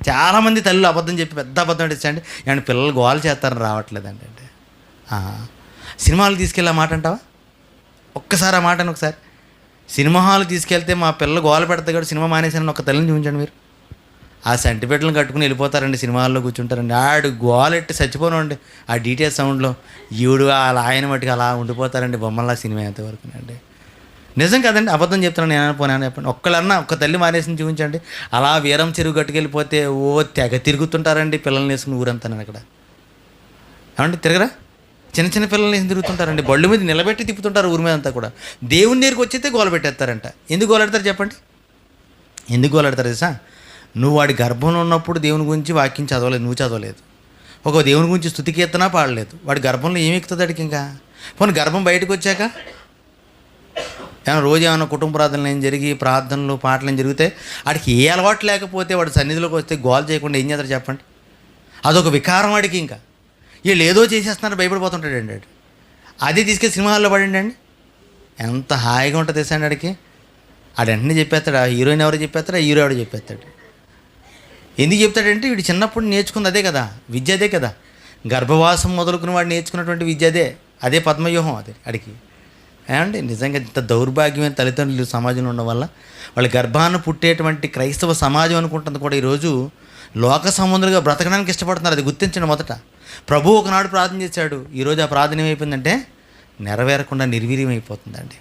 చాలామంది తల్లులు అబద్ధం చెప్పి పెద్ద అబద్ధం అడిచండి, ఏమంటే పిల్లలు గోల్ చేస్తారని రావట్లేదండి అంటే. సినిమాలు తీసుకెళ్ళి ఆ మాట అంటావా? ఒక్కసారి ఆ మాటని ఒకసారి. సినిమా హాల్ తీసుకెళ్తే మా పిల్లలు గోల పెడతాయి కూడా సినిమా మానేసారని ఒక తల్లిని చూపించండి మీరు. ఆ సెంటిమెంట్లను కట్టుకుని వెళ్ళిపోతారండి, సినిమా హాల్లో కూర్చుంటారండి. ఆడు గోలెట్టి చచ్చిపోనండి ఆ డీటెయిల్స్ సౌండ్లో. ఈవిడు అలా ఆయన మట్టుకు అలా ఉండిపోతారండి బొమ్మల్లా సినిమా ఎంతవరకు అండి. నిజం కదండి, అబద్ధం చెప్తున్నాను నేను పోనాను చెప్పండి. ఒక్క తల్లి మానేసిన చూపించండి. అలా వీరం చెరువు కట్టుకెళ్ళిపోతే ఓ తెగ తిరుగుతుంటారండి పిల్లల్ని వేసుకుని ఊరంతా. నేను అక్కడ ఏమంటే తిరగరా, చిన్న పిల్లల్ని వేసి తిరుగుతుంటారండి, బళ్ళు మీద నిలబెట్టి తిప్పుతుంటారు ఊరి మీద అంతా కూడా. దేవుని దగ్గరికి వచ్చేస్తే గోల పెట్టేస్తారంట. ఎందుకు గోలాడతారు చెప్పండి? ఎందుకు గోలాడతారు తెలుసా? నువ్వు వాడి గర్భంలో ఉన్నప్పుడు దేవుని గురించి వాక్యం చదవలేదు, నువ్వు చదవలేదు. ఒక దేవుని గురించి స్తుతి కీర్తన పాడలేదు. వాడి గర్భంలో ఏమి ఎక్కుతుంది అడిగి? ఇంకా పోనీ గర్భం బయటకు వచ్చాక ఏమైనా రోజు ఏమైనా కుటుంబ ప్రార్థనలు ఏం జరిగి, ప్రార్థనలు పాటలు ఏం జరిగితే వాడికి ఏ అలవాటు లేకపోతే వాడు సన్నిధిలోకి వస్తే గోల్ చేయకుండా ఏం చేస్తారు చెప్పండి? అదొక వికారం వాడికి. ఇంకా వీళ్ళు ఏదో చేసేస్తున్నారు, భయపడిపోతుంటాడండి వాడు. అది తీసుకెళ్ళి సినిమా హాల్లో పడండి అండి, ఎంత హాయిగా ఉంటుంది తెలుసా అండి వాడికి. ఆడు వెంటనే చెప్పేస్తాడు, ఆ హీరోయిన్ ఎవరో చెప్పేస్తాడు, ఆ హీరో ఎవడో చెప్పేస్తాడు. ఎందుకు చెప్తాడంటే వీడు చిన్నప్పుడు నేర్చుకుంది అదే కదా, విద్య అదే కదా. గర్భవాసం మొదలుకుని వాడు నేర్చుకున్నటువంటి విద్య అదే పద్మవ్యూహం అదే అడిగి. ఏమండి నిజంగా ఇంత దౌర్భాగ్యమైన తల్లిదండ్రులు సమాజంలో ఉండడం వల్ల వాళ్ళ గర్భాన్ని పుట్టేటువంటి క్రైస్తవ సమాజం అనుకుంటుంది కూడా ఈరోజు లోక సంబంధులుగా బ్రతకడానికి ఇష్టపడుతున్నారు. అది గుర్తించండి. మొదట ప్రభు ఒకనాడు ప్రార్థన చేశాడు, ఈరోజు ఆ ప్రార్థన ఏమైపోయిందంటే నెరవేరకుండా నిర్వీర్యం అయిపోతుందండి.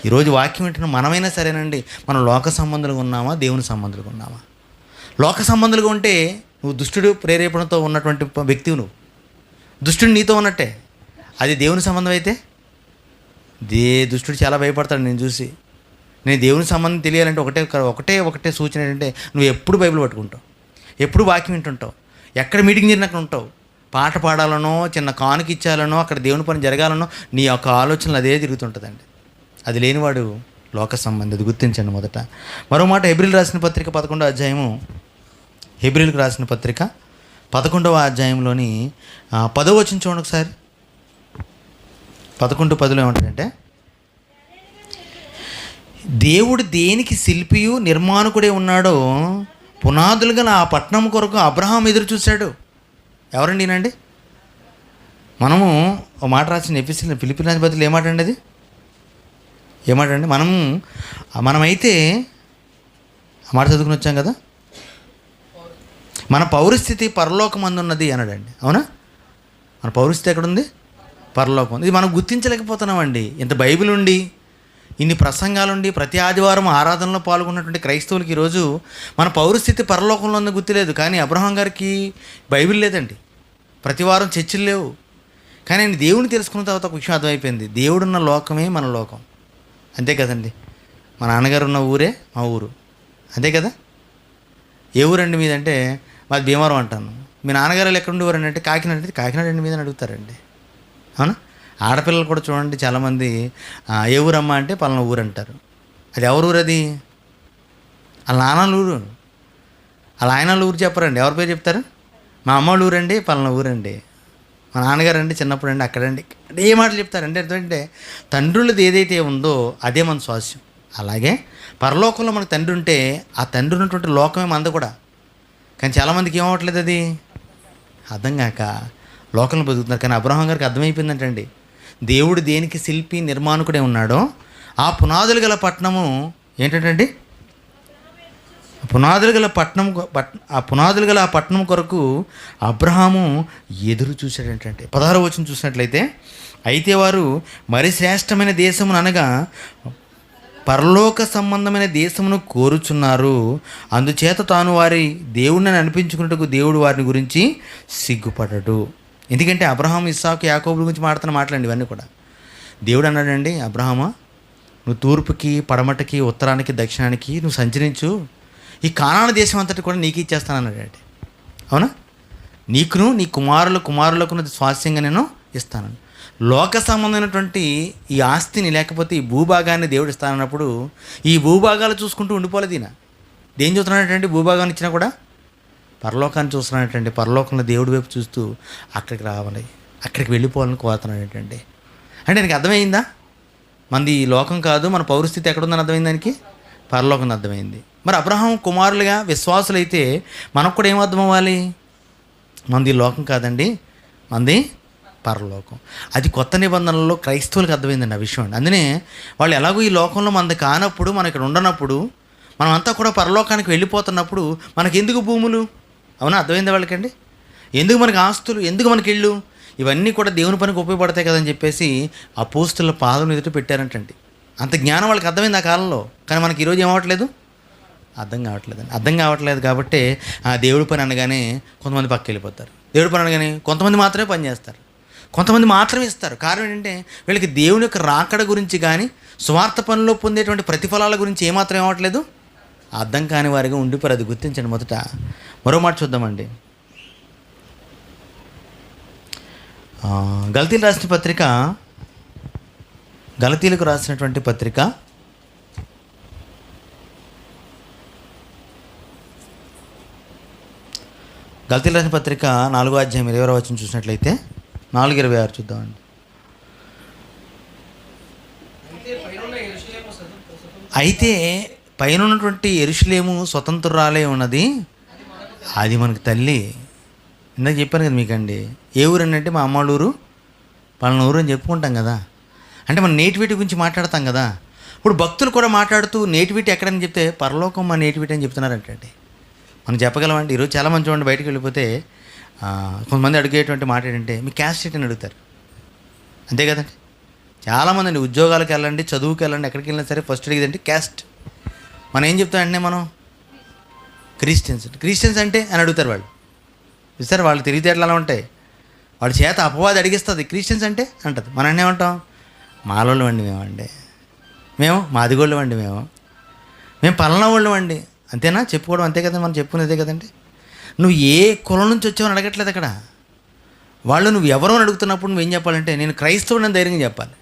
ఈరోజు వాక్యం ఏంటంటే మనమైనా సరేనండి, మనం లోక సంబంధులుగా ఉన్నామా, దేవుని సంబంధులుగా ఉన్నామా? లోక సంబంధులుగా ఉంటే నువ్వు దుష్టుడు ప్రేరేపణతో ఉన్నటువంటి వ్యక్తివి, నువ్వు దుష్టుడు నీతో ఉన్నట్టే. అది దేవుని సంబంధం అయితే దుష్టుడు చాలా భయపడతాడు నేను చూసి. నేను దేవుని సంబంధం తెలియాలంటే ఒకటే సూచన ఏంటంటే నువ్వు ఎప్పుడు బైబిల్ పట్టుకుంటావు, ఎప్పుడు వాక్యం వింటుంటావు, ఎక్కడ మీటింగ్ జరిగిన అక్కడ ఉంటావు. పాట పాడాలనో, చిన్న కానుక ఇచ్చాలనో, అక్కడ దేవుని పని జరగాలనో నీ యొక్క ఆలోచనలు అదే తిరుగుతుంటుందండి. అది లేనివాడు లోక సంబంధి. అది గుర్తించండి. మొదట మరో మాట, హెబ్రీయులకు రాసిన పత్రిక 11వ అధ్యాయము, హెబ్రీయులకు రాసిన పత్రిక 11వ అధ్యాయంలోని 10వ వచనం చూడండి ఒకసారి. 11:10 ఏమంటాడంటే, దేవుడు దేనికి శిల్పియు నిర్మాణకుడే ఉన్నాడో పునాదులు గల ఆ పట్టణం కొరకు అబ్రహాం ఎదురు చూశాడు. ఎవరండి ఈయనండి? మనము ఒక మాట రాసిన ఎపిసిల్ ఫిలిప్పీల పత్రికలో ఏమాటండి అది? ఏమాటండి? మనమైతే ఆ మాట చదువుకుని వచ్చాం కదా, మన పౌరస్థితి పరలోకమందున్నది అన్నాడండి. అవునా? మన పౌరస్థితి ఎక్కడుంది? పరలోకం. ఇది మనం గుర్తించలేకపోతున్నామండి. ఇంత బైబిల్ ఉండి, ఇన్ని ప్రసంగాలుండి, ప్రతి ఆదివారం ఆరాధనలో పాల్గొన్నటువంటి క్రైస్తవులకి ఈరోజు మన పౌరస్థితి పరలోకంలో ఉందని గుర్తులేదు. కానీ అబ్రహాం గారికి బైబిల్ లేదండి, ప్రతి వారం చర్చిలు లేవు. కానీ ఆయన దేవుని తెలుసుకున్న తర్వాత ఒక విషయం అర్థమైపోయింది, దేవుడున్న లోకమే మన లోకం. అంతే కదండి. మా నాన్నగారు ఉన్న ఊరే మా ఊరు, అంతే కదా. ఏ ఊరండి మీదంటే మాది భీమవరం అంటాను. మీ నాన్నగారు ఎక్కడ ఉండేవారండి అంటే కాకినాడ. అంటే కాకినాడ అండి మీదని అడుగుతారండి. అవునా? ఆడపిల్లలు కూడా చూడండి చాలామంది ఏ ఊరమ్మా అంటే పలానా ఊరు అంటారు. అది ఎవరు ఊరు? అది వాళ్ళ నాన్నల ఊరు. వాళ్ళ ఆయనల ఊరు చెప్పరండి. ఎవరి పేరు చెప్తారు? మా అమ్మోళ్ళ ఊరండి, పలానా ఊరండి. మా నాన్నగారు అండి చిన్నప్పుడు అండి అక్కడండి, ఏ మాటలు చెప్తారండి. ఎందుకంటే తండ్రులది ఏదైతే ఉందో అదే మన స్వాస్యం. అలాగే పరలోకంలో మనకు తండ్రి ఉంటే ఆ తండ్రి ఉన్నటువంటి లోకమే మనది కూడా. కానీ చాలామందికి ఏమవట్లేదు, అది అర్థం కాక లోకంలో బతుకుతున్నారు. కానీ అబ్రహాం గారికి అర్థమైపోయిందంటండి, దేవుడు దేనికి శిల్పి నిర్మాణకుడే ఉన్నాడో ఆ పునాదులు గల పట్టణము ఏంటంటే పునాదులు గల ఆ పట్టణం కొరకు అబ్రహాము ఎదురు చూశాడంటే. 16వ వచనం చూసినట్లయితే, అయితే వారు మరి శ్రేష్టమైన దేశమును అనగా పరలోక సంబంధమైన దేశమును కోరుచున్నారు, అందుచేత తాను వారి దేవుడిని అనిపించుకున్నట్టుకు దేవుడు వారిని గురించి సిగ్గుపడడు. ఎందుకంటే అబ్రహాం, ఇస్సాకు, యాకోబుల గురించి మాట్లాడండి ఇవన్నీ కూడా. దేవుడు అన్నాడండి, అబ్రహామా నువ్వు తూర్పుకి, పడమటికి, ఉత్తరానికి, దక్షిణానికి నువ్వు సంచరించు, ఈ కానాను దేశం అంతటి కూడా నీకు ఇచ్చేస్తాను అన్నాడండి. అవునా? నీకును నీ కుమారులకు స్వాస్యంగా నేను ఇస్తాను. లోక సంబంధమైనటువంటి ఈ ఆస్తిని లేకపోతే ఈ భూభాగాన్ని దేవుడు ఇస్తానన్నప్పుడు ఈ భూభాగాలు చూసుకుంటూ ఉండిపోలేదు ఈయన. దేని చూస్తున్నాడంటే భూభాగాన్ని ఇచ్చినా కూడా పరలోకాన్ని చూస్తున్నాడంటే పరలోకంలో దేవుడి వైపు చూస్తూ అక్కడికి రావాలి, అక్కడికి వెళ్ళిపోవాలని కోరుతున్నాడు ఏంటంటే. అంటే ఆయనకి అర్థమైందా మనది ఈ లోకం కాదు, మన పౌరస్థితి ఎక్కడుందని అర్థమైంది దానికి, పరలోకం అర్థమైంది. మరి అబ్రహాం కుమారులుగా విశ్వాసులైతే మనకు కూడా ఏం అర్థం అవ్వాలి, మనది లోకం కాదండి, మనది పరలోకం. అది కొత్త నిబంధనలలో క్రైస్తవులకు అర్థమైందండి ఆ విషయం. అందుకనే వాళ్ళు ఎలాగో ఈ లోకంలో మనది కానప్పుడు, మనం ఇక్కడ ఉండనప్పుడు, మనమంతా కూడా పరలోకానికి వెళ్ళిపోతున్నప్పుడు మనకి ఎందుకు భూములు, అవునా, అర్థమైంది వాళ్ళకండి, ఎందుకు మనకి ఆస్తులు, ఎందుకు మనకి ఇళ్ళు, ఇవన్నీ కూడా దేవుని పనికి ఉపయోగపడతాయి కదని చెప్పేసి అపోస్తుల పాదం ఎదుట పెట్టారంటండి. అంత జ్ఞానం వాళ్ళకి అర్థమైంది ఆ కాలంలో. కానీ మనకి ఈరోజు ఏమవట్లేదు, అర్థం కావట్లేదు. కాబట్టి ఆ దేవుడి పని అనగానే కొంతమంది పక్కకి వెళ్ళిపోతారు, దేవుడి పని అనగానే కొంతమంది మాత్రమే పని చేస్తారు, కొంతమంది మాత్రమే ఇస్తారు. కారణం ఏంటంటే వీళ్ళకి దేవుని యొక్క రాకడ గురించి కానీ స్వార్థ పనుల్లో పొందేటువంటి ప్రతిఫలాల గురించి ఏమాత్రం ఏమవట్లేదు, అర్థం కాని వారిగా ఉండిపోరు. అది గుర్తించండి. మొదట మరో మాట చూద్దామండి. గలతీలకు రాసినటువంటి పత్రిక గలతీలకు రాసిన పత్రిక 4వ అధ్యాయం 20వ వచనం చూసినట్లయితే 4:26 చూద్దామండి. అయితే పైన ఉన్నటువంటి యెరూషలేము స్వతంత్రురాలే ఉన్నది, అది మనకు తల్లి. ఇందాక చెప్పాను కదా మీకండి, ఏ ఊరు అంటే మా అమ్మ ఊరు, పలానా ఊరు అని చెప్పుకుంటాం కదా. అంటే మన నేటివిటీ గురించి మాట్లాడతాం కదా. ఇప్పుడు భక్తులు కూడా మాట్లాడుతూ నేటివిటీ ఎక్కడని చెప్తే పరలోకం మా నేటివిటీ అని చెప్తున్నారంటే మనం చెప్పగలమండి. ఈరోజు చాలామంది చూడండి, బయటకు వెళ్ళిపోతే కొంతమంది అడిగేటువంటి మాట ఏంటంటే మీ క్యాస్ట్ షీట్ అని అడుగుతారు, అంతే కదండి. చాలామంది అండి ఉద్యోగాలకు వెళ్ళండి, చదువుకి వెళ్ళండి, ఎక్కడికి వెళ్ళినా సరే ఫస్ట్ అడిగేదంటే క్యాస్ట్. మనం ఏం చెప్తామంటే మనం క్రిస్టియన్స్ అంటే అని అడుగుతారు వాళ్ళు. చూస్తారు వాళ్ళు తెలివితేటలు అలా ఉంటాయి, వాళ్ళ చేత అపవాది అడిగిస్తుంది క్రిస్టియన్స్ అంటే అంటుంది. మనం ఏమంటాం, మాలోళ్ళు అండి మేము మాదిగోళ్ళు అండి మేము పలానా వాళ్ళు అండి, అంతేనా చెప్పుకోవడం, అంతే కదా మనం చెప్పుకునేదే కదండి. నువ్వు ఏ కులం నుంచి వచ్చావని అడగట్లేదు అక్కడ. వాళ్ళు నువ్వు ఎవరో అని అడుగుతున్నప్పుడు నువ్వేం చెప్పాలంటే నేను క్రైస్తవుడిని ధైర్యంగా చెప్పాలి.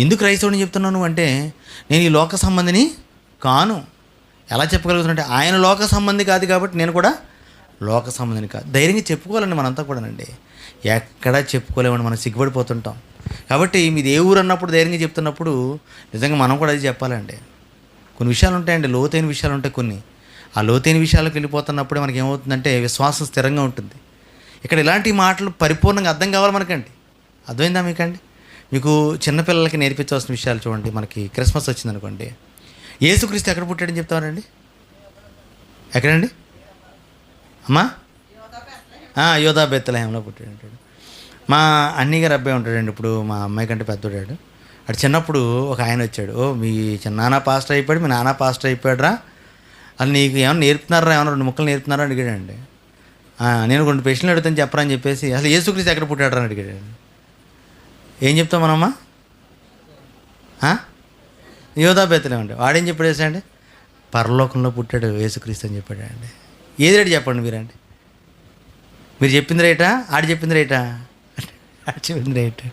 ఎందుకు క్రైస్తవుడిని చెప్తున్నావు నువ్వు అంటే నేను ఈ లోక సంబంధిని కాను. ఎలా చెప్పగలుగుతున్నంటే ఆయన లోక సంబంధి కాదు కాబట్టి నేను కూడా లోక సంబంధిని కాదు. ధైర్యంగా చెప్పుకోవాలండి మనంతా కూడానండి. ఎక్కడా చెప్పుకోలేమని మనం సిగ్గుపడిపోతుంటాం. కాబట్టి మీది ఏ ఊరు అన్నప్పుడు ధైర్యంగా చెప్తున్నప్పుడు నిజంగా మనం కూడా అది చెప్పాలండి. కొన్ని విషయాలు ఉంటాయండి, లోతైన విషయాలు ఉంటాయి కొన్ని. ఆ లోతైన విషయాలకు వెళ్ళిపోతున్నప్పుడే మనకి ఏమవుతుందంటే విశ్వాసం స్థిరంగా ఉంటుంది. ఇక్కడ ఇలాంటి మాటలు పరిపూర్ణంగా అర్థం కావాలి మనకండి. అర్థమైందా మీకండి? మీకు చిన్నపిల్లలకి నేర్పించవలసిన విషయాలు చూడండి. మనకి క్రిస్మస్ వచ్చిందనుకోండి, యేసుక్రీస్తు ఎక్కడ పుట్టాడని చెప్తారండి? ఎక్కడండి అమ్మా? యోధా బెత్లెహేంలో పుట్టాడు. మా అన్నయ్య గారు అబ్బాయి ఉంటాడండి, ఇప్పుడు మా అమ్మాయి కంటే పెద్దోడాడు. అటు చిన్నప్పుడు ఒక ఆయన వచ్చాడు, మీ నాన్న పాస్టర్ అయిపోయాడు, మీ నాన్న పాస్టర్ అయిపోయాడురా, అది నీకు ఏమైనా నేర్పుతున్నారా, ఏమైనా 2 ముక్కలు నేర్పుతున్నారా అని అడిగాడండి. నేను 2 ప్రశ్నలు అడుగుతాను చెప్పరా అని చెప్పేసి అసలు యేసుక్రీస్తు ఎక్కడ పుట్టాడు అని అడిగాడండి. ఏం చెప్తాం మనమ్మా? యోధా బెత్లెహేం అంటే వాడేం చెప్పాడు వేసండి, పరలోకంలో పుట్టాడు యేసుక్రీస్తు అని చెప్పాడండి. ఏది రేటు చెప్పండి మీరండి, మీరు చెప్పింది రైటా ఆడు చెప్పింది రైటా? ఆడు చెప్పింది రైట్.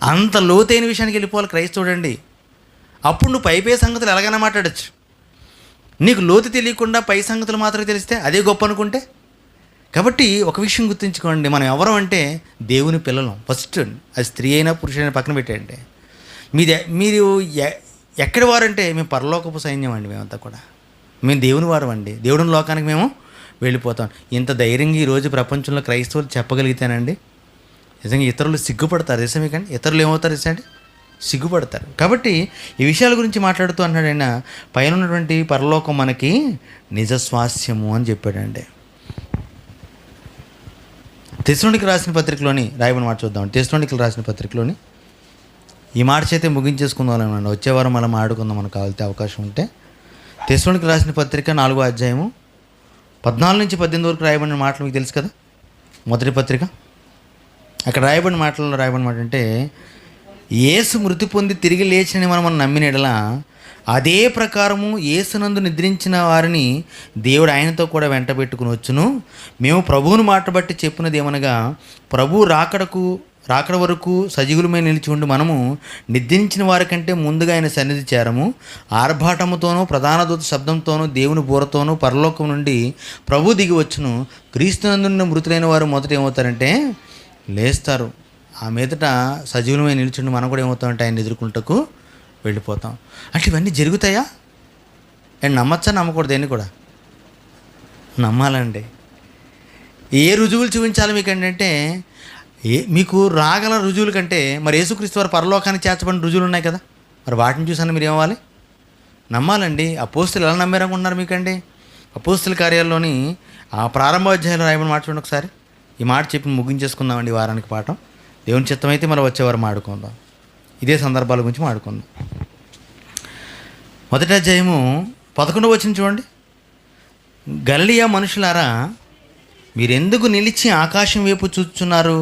అంత లోతైన విషయానికి వెళ్ళిపోవాలి క్రైస్తవుడండి. అప్పుడు నువ్వు పై సంగతులు ఎలాగైనా మాట్లాడచ్చు. నీకు లోతు తెలియకుండా పై సంగతులు మాత్రమే తెలిస్తే అదే గొప్ప అనుకుంటే. కాబట్టి ఒక విషయం గుర్తుంచుకోండి, మనం ఎవరం అంటే దేవుని పిల్లలం ఫస్ట్. అది స్త్రీ అయినా పురుషుడైనా పక్కన పెట్టండి. మీరు ఎక్కడి వారంటే మేము పరలోకపు సైన్యం అండి, మేమంతా కూడా మేము దేవుని వారం అండి. దేవుని లోకానికి మేము వెళ్ళిపోతాం. ఇంత ధైర్యంగా ఈరోజు ప్రపంచంలో క్రైస్తవులు చెప్పగలిగితేనండి నిజంగా ఇతరులు సిగ్గుపడతారు. తెలుసా మీకండి? ఇతరులు ఏమవుతారు తెలుసండి? సిగ్గుపడతారు. కాబట్టి ఈ విషయాల గురించి మాట్లాడుతూ అన్నాడు ఆయన, పైన ఉన్నటువంటి పరలోకం మనకి నిజ స్వాస్యము అని చెప్పాడండి. తెస్సలోనికీయులకు రాసిన పత్రికలోని రాయబడిన మాట చూద్దాం. తెస్సలోనికీయులకు రాసిన పత్రికలోని ఈ మాట చేతే ముగించేసుకుందాం అనండి. వచ్చే వారం మనం ఆడుకుందాం మనకు కావాల్సిన అవకాశం ఉంటే. తెస్సలోనికీయులకు రాసిన పత్రిక 4వ అధ్యాయము 14 నుంచి 18 వరకు రాయబడిన మాటలు మీకు తెలుసు కదా, మొదటి పత్రిక. అక్కడ రాయబడిన మాటల్లో రాయబడిన మాట అంటే యేసు మృతి పొంది తిరిగి లేచినని మనం నమ్మిన ఎడల అదే ప్రకారము యేసునందు నిద్రించిన వారిని దేవుడు ఆయనతో కూడా వెంట పెట్టుకుని వచ్చును. మేము ప్రభువుని మాట బట్టి చెప్పినది ఏమనగా, ప్రభు రాకడకు రాకడ వరకు సజీవులమై నిలిచి ఉండి మనము నిద్రించిన వారి కంటే ముందుగా ఆయన సన్నిధి చేరము. ఆర్భాటముతోనూ ప్రధాన దూత శబ్దంతోనూ దేవుని బూరతోనూ పరలోకం నుండి ప్రభు దిగి వచ్చును. క్రీస్తునందున్న మృతులైన వారు మొదట ఏమవుతారంటే లేస్తారు. ఆ మీదట సజీవులమై నిలిచిండి మనం కూడా ఏమవుతామంటే ఆయన ఎదుర్కొంటకు వెళ్ళిపోతాం. అంటే ఇవన్నీ జరుగుతాయా? అండ్ నమ్మచ్చా నమ్మకూడదు? దేన్ని కూడా నమ్మాలండి. ఏ రుజువులు చూపించాలి మీకు ఏంటంటే, మీకు రాగల రుజువుల కంటే మరి యేసుక్రీస్తు వారు పరలోకానికి చేర్చబడిన రుజువులు ఉన్నాయి కదా, మరి వాటిని చూసాను మీరు ఏమవ్వాలి? నమ్మాలండి. అపోస్తులు ఎలా నమ్మారనుకుంటున్నారు మీకండి? అపోస్తుల కార్యాల్లోని ఆ ప్రారంభ అధ్యాయంలో రాయమని మాట చూడండి ఒకసారి. ఈ మాట చెప్పి ముగించేసుకుందామండి వారానికి పాఠం. దేవుని చిత్తం అయితే మనం వచ్చేవారు మాడుకుందాం, ఇదే సందర్భాల గురించి మాడుకుందాం. మొదటి అధ్యాయము 11వ వచనం చూడండి. గలిలయ మనుషులారా, మీరెందుకు నిలిచి ఆకాశం వైపు చూస్తున్నారు?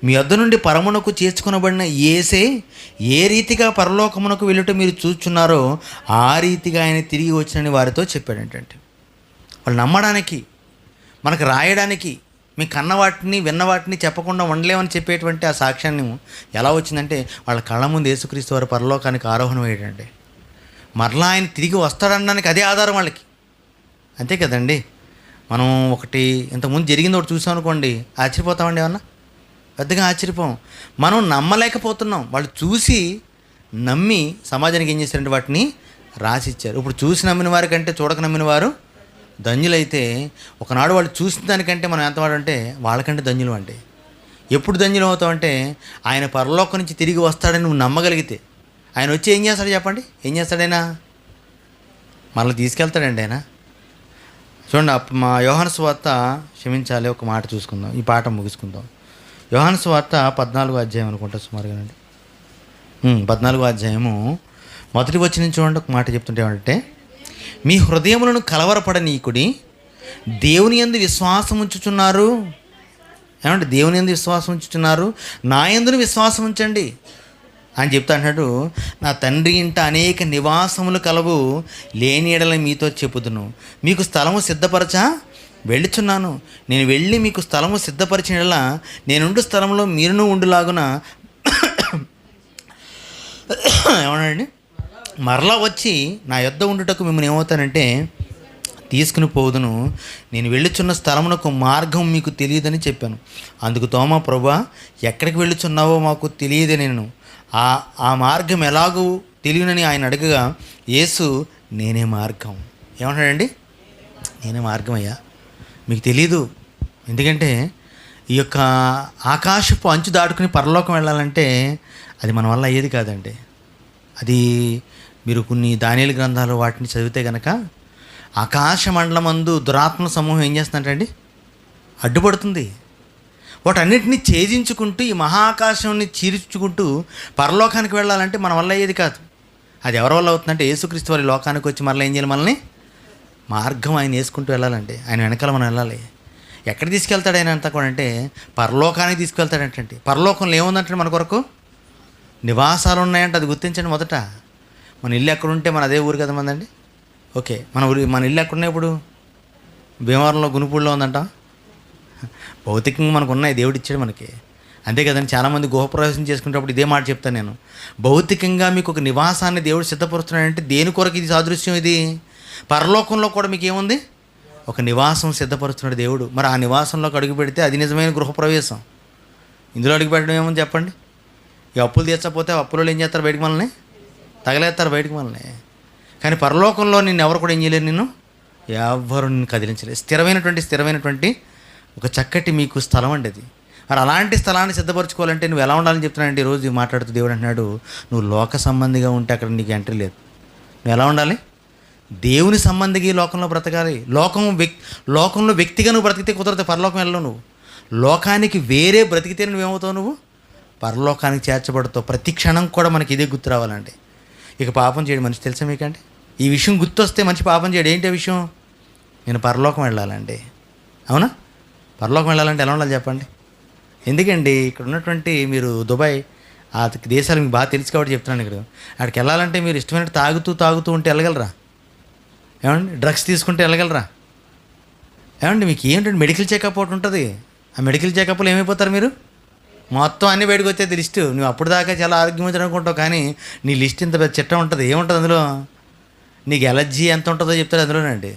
మీ వద్ద నుండి పరమునకు చేర్చుకొనబడిన యేసే ఏ రీతిగా పరలోకమునకు వెళ్ళుట మీరు చూస్తున్నారో ఆ రీతిగా ఆయన తిరిగి వచ్చినని వారితో చెప్పాడంటే, వాళ్ళు నమ్మడానికి, మనకు రాయడానికి, మీ కన్న వాటిని విన్న వాటిని చెప్పకుండా ఉండలేమని చెప్పేటువంటి ఆ సాక్ష్యాన్ని ఎలా వచ్చిందంటే, వాళ్ళ కళ్ళ ముందు యేసుక్రీస్తు వారు పరలోకానికి ఆరోహణం అయ్యాడండి. మరలా ఆయన తిరిగి వస్తాడనడానికి అదే ఆధారం వాళ్ళకి. అంతే కదండి. మనం ఒకటి ఇంతకుముందు జరిగింది ఒకటి చూసాం అనుకోండి, ఆశ్చర్యపోతామండి. ఏమన్నా పెద్దగా ఆశ్చర్యపోం. మనం నమ్మలేకపోతున్నాం. వాళ్ళు చూసి నమ్మి సమాజానికి ఏం చేశారంటే వాటిని రాసిచ్చారు. ఇప్పుడు చూసి నమ్మిన వారి కంటే చూడక నమ్మిన వారు ధన్యులైతే, ఒకనాడు వాళ్ళు చూసిన దానికంటే మనం ఎంత వాడంటే వాళ్ళకంటే ధన్యులు అంటే. ఎప్పుడు ధన్యులు అవుతామంటే ఆయన పరలోకం నుంచి తిరిగి వస్తాడని నువ్వు నమ్మగలిగితే. ఆయన వచ్చి ఏం చేస్తాడు చెప్పండి? ఏం చేస్తాడైనా? మనల్ని తీసుకెళ్తాడండి ఆయన. చూడండి, మా యోహాను సువార్త, క్షమించాలి ఒక మాట చూసుకుందాం, ఈ పాఠం ముగించుకుందాం. యోహాను సువార్త 14వ అధ్యాయం అనుకుంటా సుమారుగానండి. 14వ అధ్యాయము మొదటి వచనం చూడండి. ఒక మాట చెప్తుంటే ఏమంటే, మీ హృదయములను కలవరపడనీకుడి, దేవుని యందు విశ్వాసం ఉంచుచున్నారు. ఏమంటే దేవుని యందు విశ్వాసం ఉంచుచున్నారు, నా యందును విశ్వాసం ఉంచండి అని చెప్తా అంటాడు. నా తండ్రి ఇంట అనేక నివాసములు కలవు, లేని ఎడల మీతో చెప్పుదును. మీకు స్థలము సిద్ధపరచా వెళ్ళుచున్నాను. నేను వెళ్ళి మీకు స్థలము సిద్ధపరిచిన ఎడల నేనుండు స్థలంలో మీరును ఉండులాగున ఏమన్నాడండి, మరలా వచ్చి నా యొద్ద ఉండుటకు మిమ్మల్ని ఏమవుతానంటే తీసుకుని పోదును. నేను వెళ్ళుచున్న స్థలమునకు మార్గం మీకు తెలియదని చెప్పాను. అందుకు తోమా, ప్రభువా, ఎక్కడికి వెళ్ళుచున్నావో మాకు తెలియదే. నేను ఆ మార్గం ఎలాగూ తెలియనని ఆయన అడగగా, యేసు నేనే మార్గం. ఏమంటాడండి? నేనే మార్గం అయ్యా, మీకు తెలీదు. ఎందుకంటే ఈ యొక్క ఆకాశపు అంచు దాటుకుని పరలోకం వెళ్ళాలంటే అది మన వల్ల అయ్యేది కాదండి. అది మీరు కొన్ని దానియేలు గ్రంథాలు వాటిని చదివితే కనుక, ఆకాశ మండలమందు దురాత్మ సమూహం ఏం చేస్తుందంటండి, అడ్డుపడుతుంది. వాటన్నిటిని ఛేదించుకుంటూ ఈ మహాకాశాన్ని చీల్చుకుంటూ పరలోకానికి వెళ్ళాలంటే మన వల్ల అయ్యేది కాదు. అది ఎవరి వల్ల అవుతుందంటే యేసుక్రీస్తు వారి లోకానికి వచ్చి మరలా ఏం చేయాలి, మనల్ని మార్గం ఆయన వేసుకుంటూ వెళ్ళాలంటే ఆయన వెనకాల మనం వెళ్ళాలి. ఎక్కడ తీసుకెళ్తాడు ఆయన అంతా కూడా అంటే పరలోకానికి తీసుకెళ్తాడంటే. పరలోకంలో ఏముందంటే మన కొరకు నివాసాలు ఉన్నాయంటే అది గుర్తించండి. మొదట మన ఇల్లు ఎక్కడుంటే మన అదే ఊరు కదా మందండి. ఓకే, మన ఇల్లు ఎక్కడున్నాయి? ఇప్పుడు భీమవరంలో, గునుపూడిలో ఉందంట. భౌతికంగా మనకు ఉన్నాయి, దేవుడు ఇచ్చాడు మనకి, అంతే కదండి. చాలామంది గృహప్రవేశం చేసుకునేటప్పుడు ఇదే మాట చెప్తాను నేను. భౌతికంగా మీకు ఒక నివాసాన్ని దేవుడు సిద్ధపరుస్తున్నాడంటే దేని కొరకు ఇది సాదృశ్యం? ఇది పరలోకంలో కూడా మీకు ఏముంది, ఒక నివాసం సిద్ధపరుస్తున్నాడు దేవుడు. మరి ఆ నివాసంలోకి అడుగు పెడితే అది నిజమైన గృహప్రవేశం. ఇందులో అడుగు పెట్టడం ఏమని చెప్పండి? ఈ అప్పులు తీర్చకపోతే అప్పులలో ఏం చేస్తారు, బయటకు మనల్ని తగలేస్తారు, బయటకు మనల్ని. కానీ పరలోకంలో నిన్ను ఎవరు కూడా ఏం చేయలేరు, నిన్ను ఎవరు నిన్ను కదిలించలేదు. స్థిరమైనటువంటి ఒక చక్కటి మీకు స్థలం అండి అది. మరి అలాంటి స్థలాన్ని సిద్ధపరచుకోవాలంటే నువ్వు ఎలా ఉండాలని చెప్తున్నానంటే, ఈరోజు మాట్లాడుతూ దేవుడు అంటున్నాడు, నువ్వు లోక సంబంధిగా ఉంటే అక్కడ నీకు ఎంట్రీ లేదు. నువ్వు ఎలా ఉండాలి? దేవుని సంబంధికి లోకంలో బ్రతకాలి. లోకంలో వ్యక్తిగా నువ్వు బ్రతికితే కుదరదు, పరలోకం వెళ్ళవు. నువ్వు లోకానికి వేరే బ్రతికితే నువ్వేమవుతావు, నువ్వు పరలోకానికి చేర్చబడతావు. ప్రతి క్షణం కూడా మనకి ఇదే గుర్తు రావాలండి. ఇక పాపం చేయడం మనిషి తెలుసా మీకంటే, ఈ విషయం గుర్తొస్తే మనిషి పాపం చేయడు. ఏంటి ఆ విషయం? నేను పరలోకం వెళ్ళాలండి. అవునా? పరలోకం వెళ్ళాలంటే ఎలా ఉండాలి చెప్పండి? ఎందుకండి ఇక్కడ ఉన్నటువంటి మీరు దుబాయ్ ఆ దేశాలు మీకు బాగా తెలుసు కాబట్టి చెప్తున్నాను. ఇక్కడ అక్కడికి వెళ్ళాలంటే మీరు ఇష్టమైనట్టు తాగుతూ ఉంటే వెళ్ళగలరా? ఏమండి, డ్రగ్స్ తీసుకుంటే వెళ్ళగలరా? ఏమండి, మీకు ఏంటంటే మెడికల్ చెకప్ ఒకటి ఉంటుంది. ఆ మెడికల్ చెకప్లో ఏమైపోతారు మీరు? మొత్తం అన్నీ బయటకు వచ్చేది లిస్టు. నువ్వు అప్పుడు దాకా చాలా ఆరోగ్యవంతుడు అనుకుంటావు, కానీ నీ లిస్ట్ ఇంత పెద్ద చిట్ట ఉంటుంది. ఏముంటుంది అందులో? నీకు ఎలర్జీ ఎంత ఉంటుందో చెప్తాడు అందులోనండి.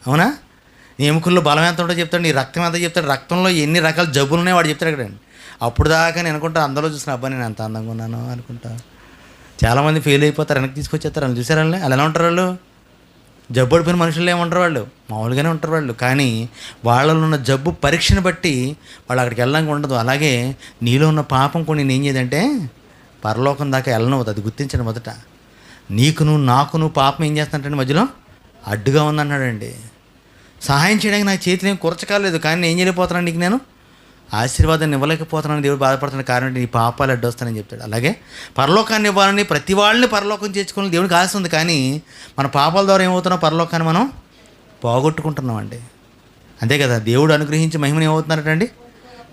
అవునా? నీ ఎముకల్లో బలం ఎంత ఉంటుందో చెప్తాడు, నీ రక్తం ఎంత చెప్తాడు, రక్తంలో ఎన్ని రకాల జబ్బులు ఉన్నాయో వాడు చెప్తాడు అక్కడండి. అప్పుడు దాకా నేను అనుకుంటా అందులో చూసిన అబ్బాయి నేను ఎంత అందంగా ఉన్నాను అనుకుంటా. చాలామంది ఫెయిల్ అయిపోతారు, వెనక్కి తీసుకొచ్చేస్తారు. వాళ్ళు చూసారు వాళ్ళని, వాళ్ళు ఎలా ఉంటారు? వాళ్ళు జబ్బు పడిపోయిన మనుషులు ఏమంటారు? వాళ్ళు మామూలుగానే ఉంటారు వాళ్ళు. కానీ వాళ్ళలో ఉన్న జబ్బు పరీక్షను బట్టి వాళ్ళు అక్కడికి వెళ్ళడానికి ఉండదు. అలాగే నీలో ఉన్న పాపం కొన్ని నేను ఏం చేయదంటే పరలోకం దాకా వెళ్ళనవుతుంది. అది గుర్తించండి మొదట. నీకును నాకును పాపం ఏం చేస్తుంటే మధ్యలో అడ్డుగా ఉందన్నాడండి. సహాయం చేయడానికి నాకు చేతులు ఏం కురచకాలేదు, కానీ నేను ఏం చేయలేకపోతున్నాను, నీకు నేను ఆశీర్వాదాన్ని ఇవ్వలేకపోతున్నాను. దేవుడు బాధపడుతున్న కారణం నీ పాపాలు అడ్డొస్తానని చెప్తాడు. అలాగే పరలోకాన్ని ఇవ్వాలని ప్రతి వాళ్ళని పరలోకం చేర్చుకోవాలని దేవుడికి ఆశ ఉంది. కానీ మన పాపాల ద్వారా ఏమవుతున్నాం? పరలోకాన్ని మనం పోగొట్టుకుంటున్నామండి. అంతే కదా. దేవుడు అనుగ్రహించి మహిమను ఏమవుతున్నారటండి?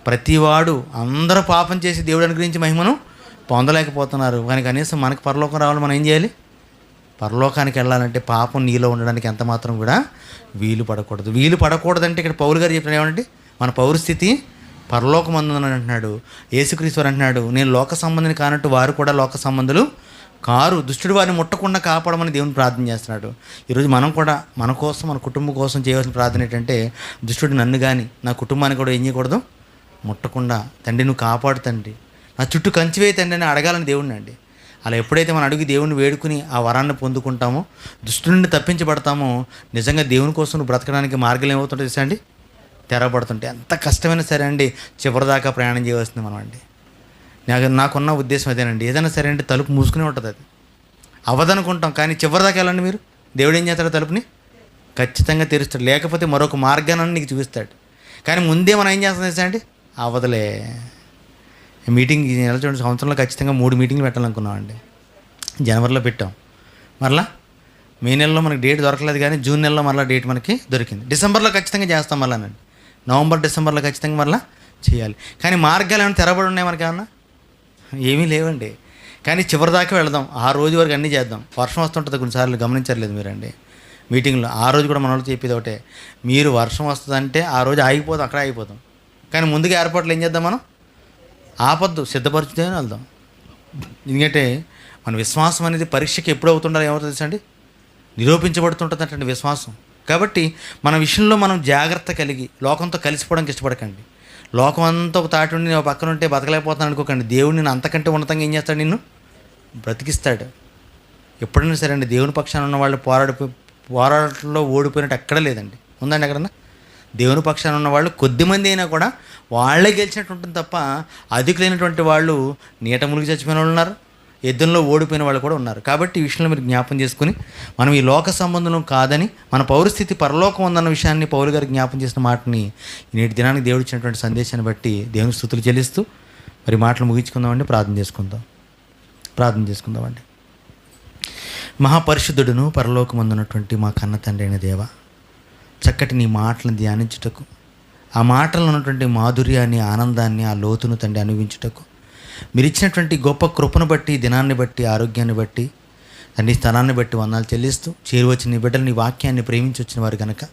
ప్రతివాడు అందరూ పాపం చేసి దేవుడు అనుగ్రహించి మహిమను పొందలేకపోతున్నారు. కానీ కనీసం మనకు పరలోకం రావాలి, మనం ఏం చేయాలి? పరలోకానికి వెళ్ళాలంటే పాపం నీలో ఉండడానికి ఎంత మాత్రం కూడా వీలు పడకూడదు. వీలు పడకూడదంటే ఇక్కడ పౌలు గారు చెప్పిన ఏమంటే మన పౌరస్థితి పరలోకమందున అంటున్నాడు. యేసుక్రీస్తు అంటున్నాడు, నేను లోక సంబంధిని కానట్టు వారు కూడా లోక సంబంధులు కారు. దుష్టుడు వారిని ముట్టకుండా కాపాడమని దేవుని ప్రార్థన చేస్తున్నాడు. ఈరోజు మనం కూడా మన కోసం, మన కుటుంబం కోసం చేయవలసిన ప్రార్థన ఏంటంటే, దుష్టుడు నన్ను కానీ నా కుటుంబాన్ని కూడా ఏం చేయకూడదు, ముట్టకుండా. తండ్రి నువ్వు కాపాడు తండ్రి, నా చుట్టూ కంచివే తండ్రి అని అడగాలని దేవుడిని అండి. అలా ఎప్పుడైతే మనం అడిగి దేవుణ్ణి వేడుకుని ఆ వరాన్ని పొందుకుంటామో, దుష్టు నుండి తప్పించబడతామో, నిజంగా దేవుని కోసం నువ్వు బ్రతకడానికి మార్గాలు ఏమవుతుంటాయి తెలుసా అండి? తెరబడుతుంటే. ఎంత కష్టమైనా సరే అండి చివరిదాకా ప్రయాణం చేయవలసింది మనం అండి. నాకున్న ఉద్దేశం అదేనండి. ఏదైనా సరే అంటే తలుపు మూసుకునే ఉంటుంది, అది అవ్వదనుకుంటాం. కానీ చివరిదాకా వెళ్ళండి మీరు, దేవుడు ఏం చేస్తాడు? తలుపుని ఖచ్చితంగా తెరుస్తాడు. లేకపోతే మరొక మార్గాన్ని నీకు చూపిస్తాడు. కానీ ముందే మనం ఏం చేస్తాం తెలుసా అండి? అవ్వదులే. మీటింగ్ నెల చూడండి, సంవత్సరంలో ఖచ్చితంగా 3 మీటింగ్లు పెట్టాలనుకున్నామండి. జనవరిలో పెట్టాం, మరలా మే నెలలో మనకి డేట్ దొరకలేదు, కానీ జూన్ నెలలో మరలా డేట్ మనకి దొరికింది. డిసెంబర్లో ఖచ్చితంగా చేస్తాం మళ్ళానండి. నవంబర్ డిసెంబర్లో ఖచ్చితంగా మరలా చేయాలి. కానీ మార్గాలు ఏమైనా తెరబడి ఉన్నాయి మనకి? ఏమన్నా ఏమీ లేవండి. కానీ చివరి దాకా వెళదాం. ఆ రోజు వరకు అన్నీ చేద్దాం. వర్షం వస్తుంటుంది కొన్నిసార్లు, గమనించలేదు మీరండి మీటింగ్లో. ఆ రోజు కూడా మన వాళ్ళు చెప్పేది ఒకటే, మీరు వర్షం వస్తుందంటే ఆ రోజు ఆగిపోతాం, అక్కడ ఆగిపోతాం. కానీ ముందుగా ఏర్పాట్లు ఏం చేద్దాం? మనం ఆపద్దు, సిద్ధపరిచితే వెళ్దాం. ఎందుకంటే మన విశ్వాసం అనేది పరీక్షకి ఎప్పుడు అవుతుండాలి ఏమవుతుంది తెలుసా అండి? నిరూపించబడుతుంటుంది అంటే విశ్వాసం. కాబట్టి మన విషయంలో మనం జాగ్రత్త కలిగి లోకంతో కలిసిపోవడానికి ఇష్టపడకండి. లోకం అంతా ఒక తాటి ఉండి పక్కన ఉంటే బతకలేకపోతున్నాను అనుకోకండి. దేవుడు నిన్ను అంతకంటే ఉన్నతంగా ఏం చేస్తాడు? నిన్ను బ్రతికిస్తాడు. ఎప్పుడైనా సరే అండి, దేవుని పక్షాన ఉన్న వాళ్ళు పోరాటంలో ఓడిపోయినట్టు ఎక్కడా లేదండి. ఉందండి ఎక్కడన్నా? దేవుని పక్షాన ఉన్న వాళ్ళు కొద్దిమంది అయినా కూడా వాళ్ళే గెలిచినట్టు ఉంటుంది తప్ప, అధికులైనటువంటి వాళ్ళు నీట మునిగి చచ్చిపోయిన వాళ్ళు ఉన్నారు, యుద్ధంలో ఓడిపోయిన వాళ్ళు కూడా ఉన్నారు. కాబట్టి ఈ విషయంలో మీరు జ్ఞాపం చేసుకుని, మనం ఈ లోక సంబంధం కాదని మన పౌరస్థితి పరలోకం ఉందన్న విషయాన్ని పౌలు గారు జ్ఞాపం చేసిన మాటని నేటి దినానికి దేవుడు ఇచ్చినటువంటి సందేశాన్ని బట్టి దేవుని స్తుతులు చెల్లిస్తూ మరి మాటలు ముగించుకుందామండి. ప్రార్థన చేసుకుందామండి. మహాపరిశుద్ధుడును పరలోకమందున్నటువంటి మా కన్న తండ్రి అయిన దేవ, చక్కటి నీ మాటలను ధ్యానించుటకు, ఆ మాటల్లో ఉన్నటువంటి మాధుర్యాన్ని, ఆనందాన్ని, ఆ లోతును తండ్రి అనుభవించుటకు మీరు ఇచ్చినటువంటి గొప్ప కృపను బట్టి, దినాన్ని బట్టి, ఆరోగ్యాన్ని బట్టి, తండ్రి స్థలాన్ని బట్టి వందనాలు చెల్లిస్తూ, చేరువచ్చిన నీ బిడ్డలు నీ వాక్యాన్ని ప్రేమించి వచ్చిన వారు కనుక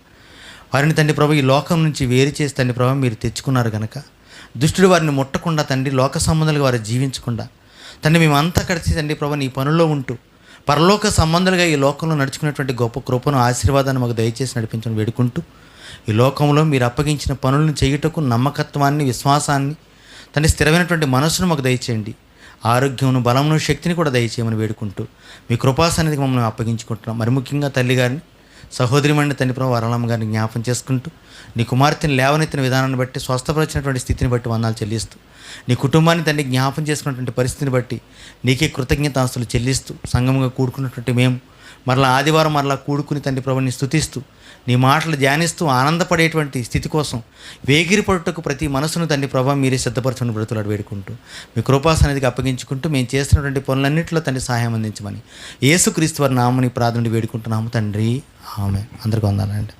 వారిని తండ్రి ప్రభు ఈ లోకం నుంచి వేరు చేసి తండ్రి ప్రభు మీరు తెచ్చుకున్నారు కనుక, దుష్టుడు వారిని ముట్టకుండా తండ్రి లోక సంబంధాలుగా వారు జీవించకుండా తండ్రి మేమంతా కలిసి తండ్రి ప్రభు నీ పనుల్లో ఉంటూ పరలోక సంబంధాలుగా ఈ లోకంలో నడుచుకునేటువంటి గొప్ప కృపను, ఆశీర్వాదాన్ని మాకు దయచేసి నడిపించడం వేడుకుంటూ, ఈ లోకంలో మీరు అప్పగించిన పనులను చేయుటకు నమ్మకత్వాన్ని, విశ్వాసాన్ని, తండ్రి స్థిరమైనటువంటి మనసును మాకు దయచేయండి. ఆరోగ్యమును, బలమును, శక్తిని కూడా దయచేయమని వేడుకుంటూ మీ కృపాసన్నిధికి మమ్మల్ని అప్పగించుకుంటున్నాం. మరి ముఖ్యంగా తల్లి గారిని, సహోదరిమణి తండ్రి ప్రభు వరలమ్మ గారిని జ్ఞాపం చేసుకుంటూ, నీ కుమార్తెని లేవనెత్తిన విధానాన్ని బట్టి, స్వస్థపరిచినటువంటి స్థితిని బట్టి వందనాలు చెల్లిస్తూ, నీ కుటుంబాన్ని తండ్రి జ్ఞాపం చేసుకున్నటువంటి పరిస్థితిని బట్టి నీకే కృతజ్ఞతాస్తులు చెల్లిస్తూ, సంఘంగా కూడుకున్నటువంటి మేము మరలా ఆదివారం మరలా కూడుకుని తండ్రి ప్రభుని స్తుతిస్తూ, నీ మాటలు ధ్యానిస్తూ ఆనందపడేటువంటి స్థితి కోసం వేగిరిపడుటకు ప్రతి మనసును తండ్రి ప్రభు మీరే సిద్ధపరచుకుని బ్రతులాడు వేడుకుంటూ, మీ కృపాసన్నిధికి అప్పగించుకుంటూ మేము చేస్తున్నటువంటి పనులన్నింటిలో తండ్రి సహాయం అందించమని యేసుక్రీస్తు వారి నామముని ప్రార్థన వేడుకుంటున్నాము తండ్రి. ఆమె అందరికీ వందనాలండి.